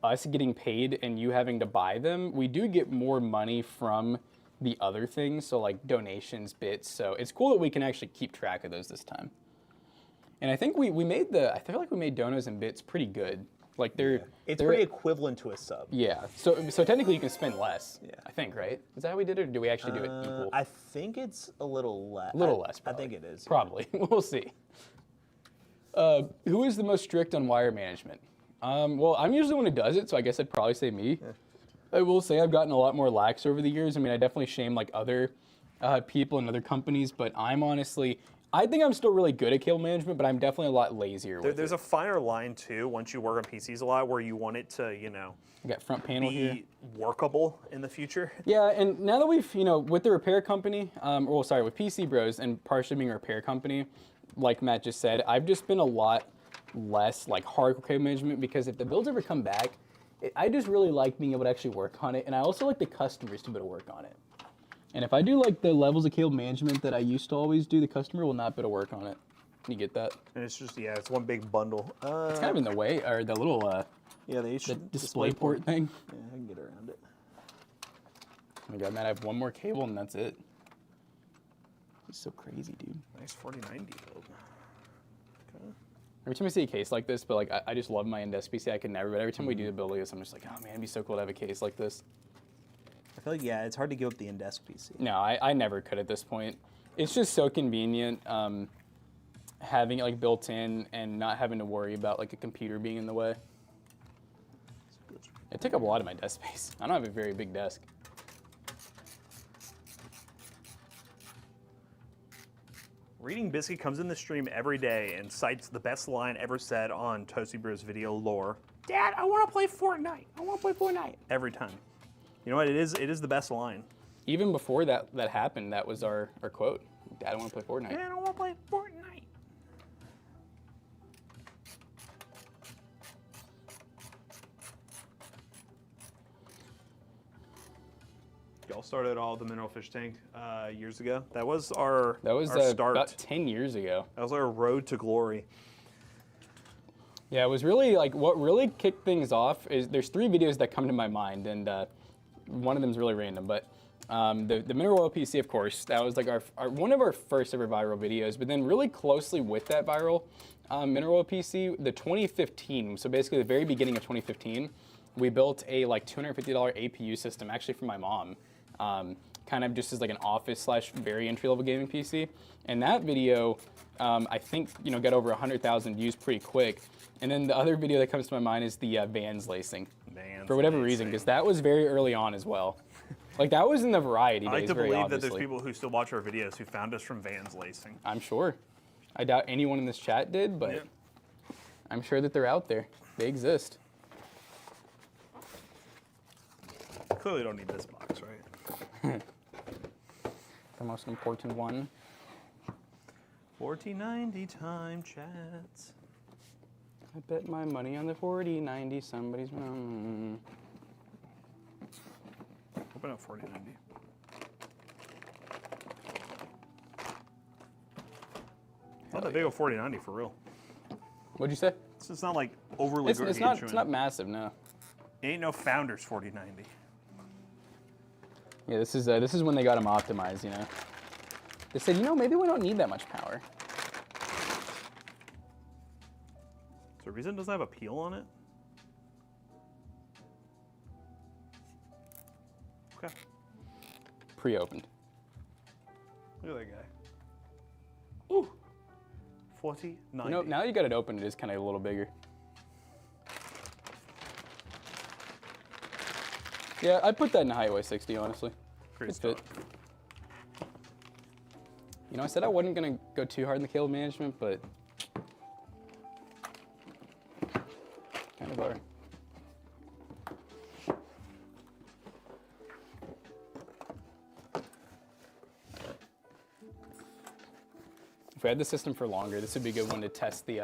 us getting paid and you having to buy them, we do get more money from the other things, so like donations, bits. So it's cool that we can actually keep track of those this time. And I think we made I feel like we made donos and bits pretty good. Like it's pretty equivalent to a sub. Yeah. So technically you can spend less. Yeah. I think, right? Is that how we did it, or do we actually do it equal? I think it's a little less. A little less, probably. I think it is. Probably. We'll see. Who is the most strict on wire management? Well, I'm usually the one who does it, so I guess I'd probably say me. Yeah. I will say I've gotten a lot more lax over the years. I mean, I definitely shame like other people and other companies, but I'm honestly, I think I'm still really good at cable management, but I'm definitely a lot lazier with There's a finer line too, once you work on PCs a lot, where you want it to, you know, I got front panel here. Workable in the future. Yeah, and now that we've, you know, with the repair company, with PC Bros and partially being a repair company, like Matt just said, I've just been a lot less like hardcore cable management, because if the builds ever come back, I just really like being able to actually work on it, and I also like the customers to be able to work on it. And if I do like the levels of cable management that I used to always do, the customer will not be able to work on it. You get that? And it's just, it's one big bundle. It's kind of in the way, or the little the display port thing. Yeah, I can get around it. Oh my god, man, I have one more cable and that's it. It's so crazy, dude. Nice 4090 build. Okay. Every time I see a case like this, but like I just love my in-desk PC, I could never, but every time we do the build like this, I'm just like, oh man, it'd be so cool to have a case like this. I feel like, it's hard to give up the in-desk PC. No, I never could at this point. It's just so convenient having it like built in and not having to worry about like a computer being in the way. It took up a lot of my desk space. I don't have a very big desk. Reading Biscuit comes in the stream every day and cites the best line ever said on Toasty Bros video lore. Dad, I want to play Fortnite. I want to play Fortnite. Every time. You know what? It is the best line. Even before that happened, that was our quote. Dad, I want to play Fortnite. Dad, I want to play Fortnite. Y'all started all the mineral fish tank years ago. That was our start. About 10 years ago. That was our road to glory. Yeah, it was really like what really kicked things off is there's 3 videos that come to my mind, and one of them is really random, but the mineral oil PC, of course, that was like our one of our first ever viral videos. But then really closely with that viral mineral oil PC, the 2015, so basically the very beginning of 2015, we built a like $250 APU system actually for my mom. Kind of just as like an office / very entry-level gaming PC. And that video, I think, you know, got over 100,000 views pretty quick. And then the other video that comes to my mind is the Vans lacing. For whatever reason, because that was very early on as well. Like that was in the variety days. I like to believe that there's people who still watch our videos who found us from Vans lacing. I'm sure. I doubt anyone in this chat did, but I'm sure that they're out there. They exist. Clearly don't need this box, right? The most important one. 4090 time chats. I bet my money on the 4090. Somebody's. Open up 4090. Not that big of 4090 for real. What'd you say? It's not like overly. It's not massive, no. It ain't no Founders 4090. Yeah, this is when they got them optimized, you know. They said, you know, maybe we don't need that much power. So Ryzen doesn't have a peel on it? Okay. Pre-opened. Look at that guy. Ooh. 4090. You know, now you got it open, it is kind of a little bigger. Yeah, I'd put that in a Hyte Y70, honestly. Great stuff. You know, I said I wasn't going to go too hard in the cable management, but kind of are. If we had the system for longer, this would be a good one to test the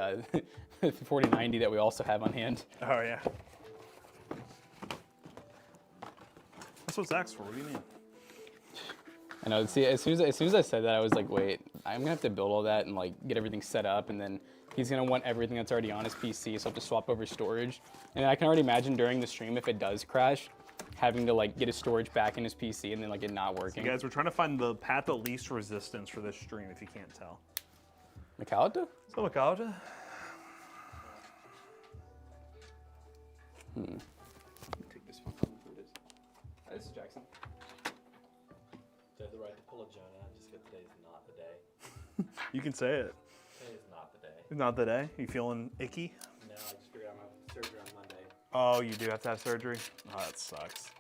4090 that we also have on hand. Oh yeah. That's what Zach's for. What do you mean? I know. See, as soon as I said that, I was like, wait, I'm gonna have to build all that and like get everything set up, and then he's gonna want everything that's already on his PC, so I have to swap over storage. And I can already imagine during the stream, if it does crash, having to like get his storage back in his PC and then like it not working. So guys, we're trying to find the path of least resistance for this stream. If you can't tell. Macalata? So Macalata. Take this one. This is Jackson. So I had the right to pull a Jonah just because today's not the day. You can say it. Today is not the day. Not the day. You feeling icky? No, I just figured I'm having surgery on Monday. Oh, you do have to have surgery? Oh, that sucks.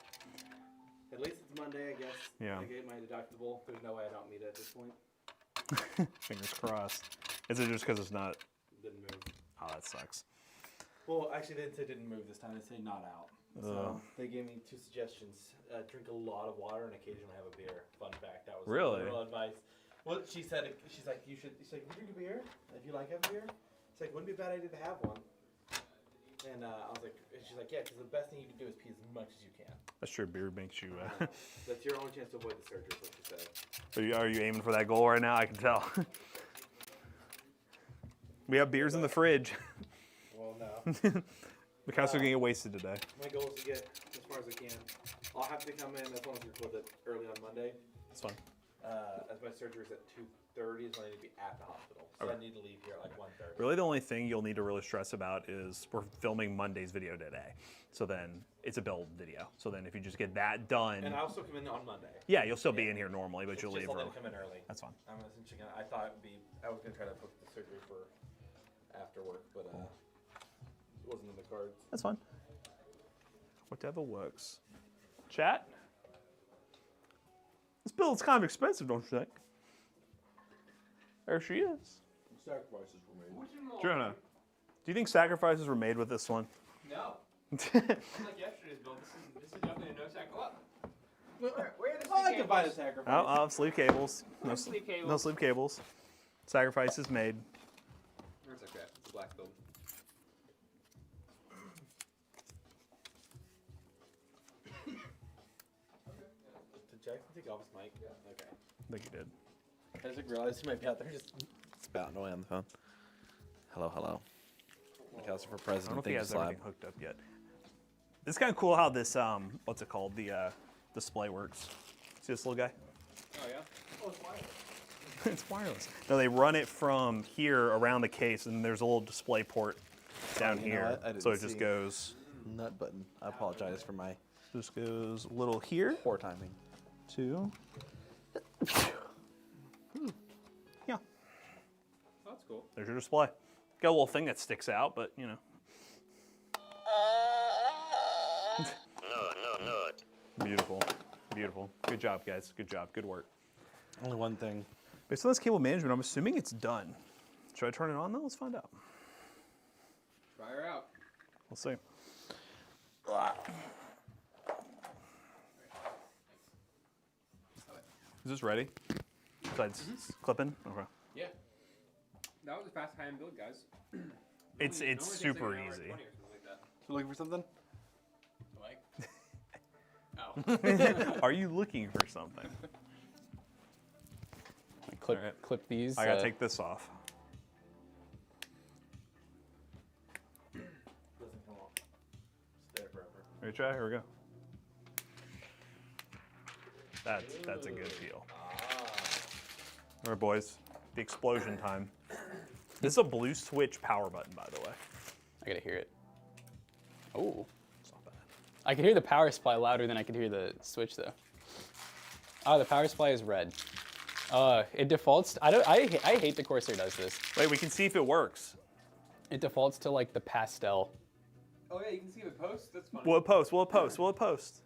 At least it's Monday, I guess. Yeah. I get my deductible. There's no way I don't meet it at this point. Fingers crossed. Is it just because it's not? Didn't move. Oh, that sucks. Well, actually, they didn't say didn't move this time. They say not out. So they gave me 2 suggestions. Drink a lot of water and occasionally have a beer. Fun fact. That was Really? real advice. Well, she said, she's like, she's like, you drink a beer? If you like a beer? It's like, wouldn't be a bad idea to have one. And I was like, and she's like, yeah, because the best thing you can do is pee as much as you can. That's true. Beer makes you. That's your only chance to avoid the surgery, is what she said. Are you aiming for that goal right now? I can tell. We have beers in the fridge. Well, no. The couch are gonna get wasted today. My goal is to get as far as I can. I'll have to come in as long as we record it early on Monday. That's fine. As my surgery is at 2:30, so I need to be at the hospital. So Okay. I need to leave here at like 1:30. Really, the only thing you'll need to really stress about is we're filming Monday's video today. So then it's a build video. So then if you just get that done. And I'll still come in on Monday. Yeah, you'll still be in here normally, but It's you'll just leave I'll early. come in early. That's fine. I'm essentially gonna. I thought it would be. I was gonna try to book the surgery for after work, but it wasn't in the cards. That's fine. Whatever works. Chat? This build's kind of expensive, don't you think? There she is. Sacrifices were made. Jonah, do you think sacrifices were made with this one? No. Unlike yesterday's build, this is definitely a no sack. Where are the Oh, I can find a sacrifice. Oh, sleeve cables. No sleeve cables. No sleeve cables. Sacrifices made. Where's that crap? It's a black build. Did Jackson take off his mic? Yeah. Okay. I think you did. I just realized he might be out there just spouting away on the phone. Hello, hello. Council for I don't know President. if he Thank you, has Slab. everything hooked up yet. It's kind of cool how this, what's it called? The display works. See this little guy? Oh, yeah? Oh, it's wireless. It's wireless. No, they run it from here around the case, and there's a little display port down you know here. what? I didn't So it just see. goes, Nut button. I apologize for my just goes a little here. poor timing. Two. Yeah, Oh, that's cool. there's your display. Got a little thing that sticks out, but you know. Beautiful, beautiful. Good job, guys. Good job. Good work. Only one thing. Based on this cable management, I'm assuming it's done. Should I turn it on though? Let's find out. Try her out. We'll see. Is this ready? Besides clipping? Okay. Yeah. That was a fast high-end build, guys. It's Normally takes super like an hour easy. 20 or something like that. You looking for something? Like? Oh. Are you looking for something? Clip, Alright. clip these. I gotta take this off. Doesn't come off. Stay forever. Ready, try? Here we go. That's a good feel. All right, boys. The explosion time. This is a blue switch power button, by the way. I gotta hear it. Oh. It's not bad. I could hear the power supply louder than I could hear the switch, though. Oh, the power supply is red. It defaults. I hate the Corsair does this. Wait, we can see if it works. It defaults to like the pastel. Oh yeah, you can see the post. That's funny. Will it post? Will it post? Will it post?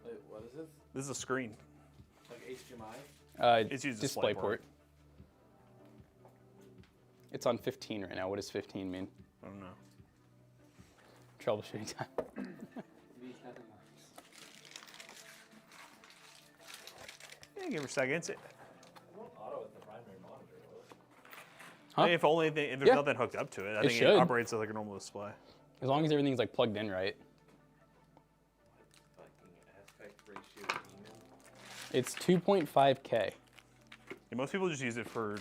Wait, what is this? This is a screen. Like HDMI? It's used display DisplayPort. port. It's on 15 right now. What does 15 mean? I don't know. Troubleshooting time. These nothing works. Yeah, give her a second. I want auto as the primary monitor. I mean, if there's nothing hooked up to it, I think it operates as like a normal display. As long as everything's like plugged in right. Fucking aspect ratio demon. It's 2.5K. Yeah, most people just use it for.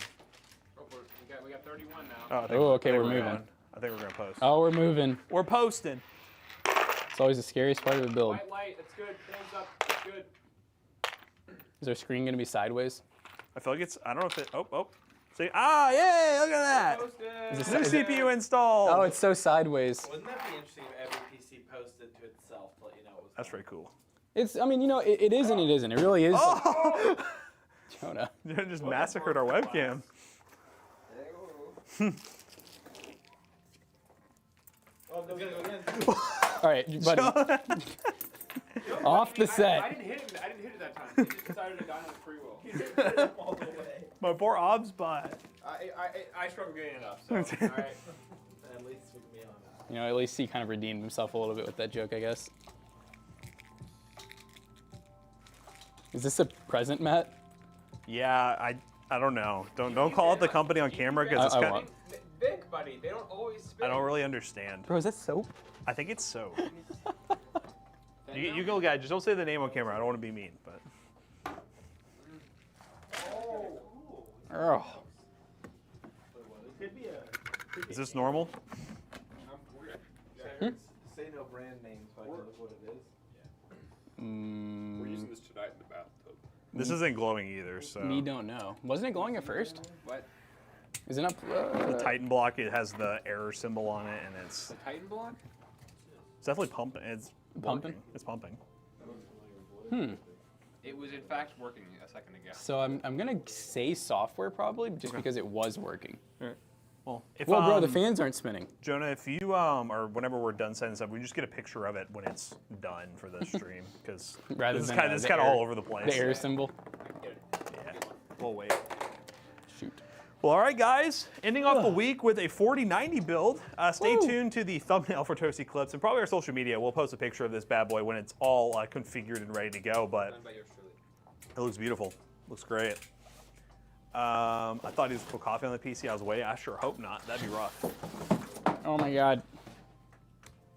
Oh, we got 31 now. Okay, we're moving. I think we're gonna post. Oh, we're moving. We're posting. It's always the scariest part of the build. White light, that's good. Hands up, that's good. Is our screen gonna be sideways? I feel like it's. I don't know if it. Oh. See? Ah, yay! Look at that. Posted. New CPU installed. Oh, it's so sideways. Wouldn't that be interesting if every PC posted to itself to let you know it was That's very cool. It's. I mean, you know, it is and it isn't. It really is. Oh! Jonah. You just massacred our webcam. Oh, go again. All right, buddy. Off the set. I didn't hit it that time. He just decided to die on his free will. All the way. My poor obs bot. I struggle getting it up, so, alright. At least with me on that. You know, at least he kind of redeemed himself a little bit with that joke, I guess. Is this a present, Matt? Yeah, I don't know. Don't call out the company on camera because it's kind of. Vic, buddy, they don't always spin. I don't really understand. Bro, is that soap? I think it's soap. You go, guy. Just don't say the name on camera. I don't want to be mean, but. Oh. Is this normal? Say no brand name so I can look what it is. We're using this tonight in the bathtub. This isn't glowing either, so. Me don't know. Wasn't it glowing at first? What? Is it up? The Titan block, it has the error symbol on it, and it's The Titan block? definitely pumping. It's Pumping? working. It's pumping. It was in fact working a second ago. So I'm gonna say software probably, just because it was working. Well, if, Well, bro, the fans aren't spinning. Jonah, if you or whenever we're done setting this up, we just get a picture of it when it's done for the stream, because Rather this is than, kind the of error- all over the place. The error symbol. Yeah. We'll wait. Shoot. Well, all right, guys. Ending off the week with a 4090 build. Stay tuned to the thumbnail for Toasty Clips and probably our social media. We'll post a picture of this bad boy when it's all configured and ready to go. But it looks beautiful. Looks great. I thought he was put coffee on the PC. I was waiting. I sure hope not. That'd be rough. Oh my God.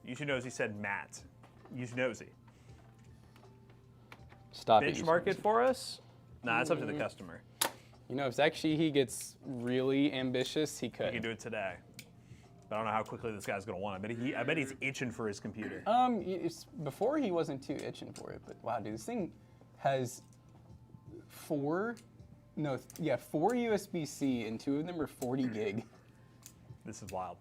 YouTube Nosy said Matt. YouTube Nosy. Stop it. Benchmark it for us? Nah, it's up to the customer. You know, if Zach Sheehy gets really ambitious, he could. He can do it today. But I don't know how quickly this guy's gonna want it. I bet he's itching for his computer. Before he wasn't too itching for it, but wow, dude, this thing has four USB-C, and 2 of them are 40 gig. This is wild.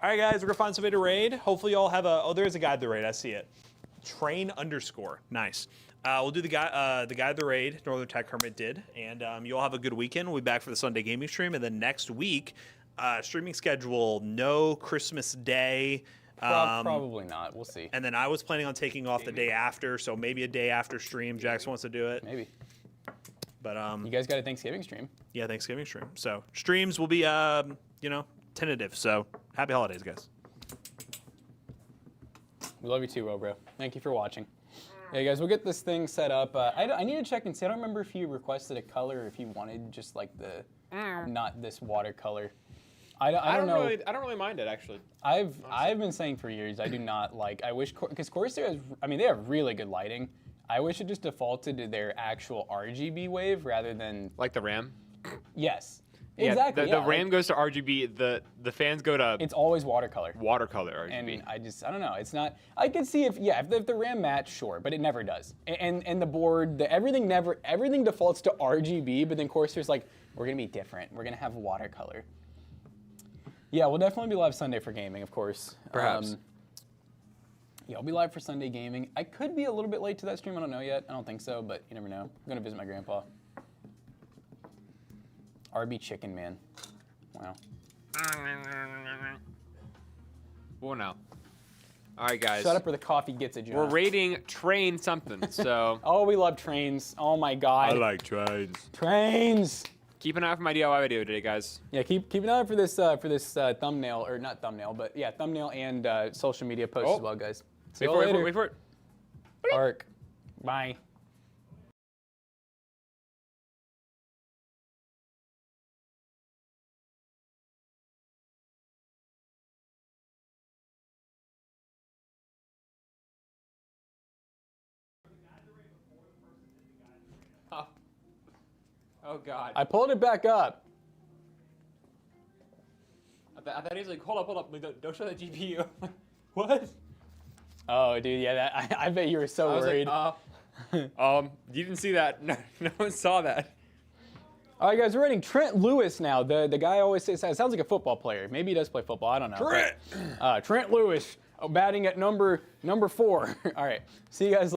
All right, guys, we're gonna find somebody to raid. Hopefully, y'all have a. Oh, there's a guide to the raid. I see it. Train _ Nice. We'll do the guy the raid. Northern Tech Hermit did, and you all have a good weekend. We'll be back for the Sunday gaming stream, and then next week, streaming schedule: no Christmas Day. Probably not. We'll see. And then I was planning on taking off the day after, so maybe a day after stream. Jax wants to do it. Maybe. But You guys got a Thanksgiving stream. yeah, Thanksgiving stream. So streams will be tentative. So happy holidays, guys. We love you too, bro. Thank you for watching. Yeah, guys, we'll get this thing set up. I need to check and see. I don't remember if you requested a color or if you wanted just like the, not this watercolor. I don't know. I don't really mind it, actually. I've been saying for years I do not like. I wish because Corsair has. I mean, they have really good lighting. I wish it just defaulted to their actual RGB wave rather than. Like the RAM? Yes. Yeah, Exactly. the RAM goes to RGB. The fans go to It's always watercolor. watercolor RGB. And I don't know. It's not. I could see if the RAM match, sure, but it never does. And the board, everything defaults to RGB, but then Corsair's like, we're gonna be different. We're gonna have watercolor. Yeah, we'll definitely be live Sunday for gaming, of course. Perhaps. Yeah, I'll be live for Sunday gaming. I could be a little bit late to that stream. I don't know yet. I don't think so, but you never know. I'm gonna visit my grandpa. RB Chicken Man. Wow. Well, now. All right, guys. Shut up or the coffee gets it, Jonah. We're rating train something, so Oh, we love trains. Oh my God. like trains. Trains. keep an eye out for my DIY video today, guys. Yeah, keep an eye out for this thumbnail, or not thumbnail, but yeah, thumbnail and social media posts as well, guys. See you later. Wait for it. Arc. Bye. Oh God. I pulled it back up. I thought he was like, hold up, like, don't show the GPU. What? Oh, dude, yeah, I bet you were so I was worried. like, you didn't see that. No one saw that. All right, guys, we're running Trent Lewis now. The guy always says, sounds like a football player. Maybe he does play football. I don't know. Trent! Trent Lewis batting at number 4. All right, see you guys later.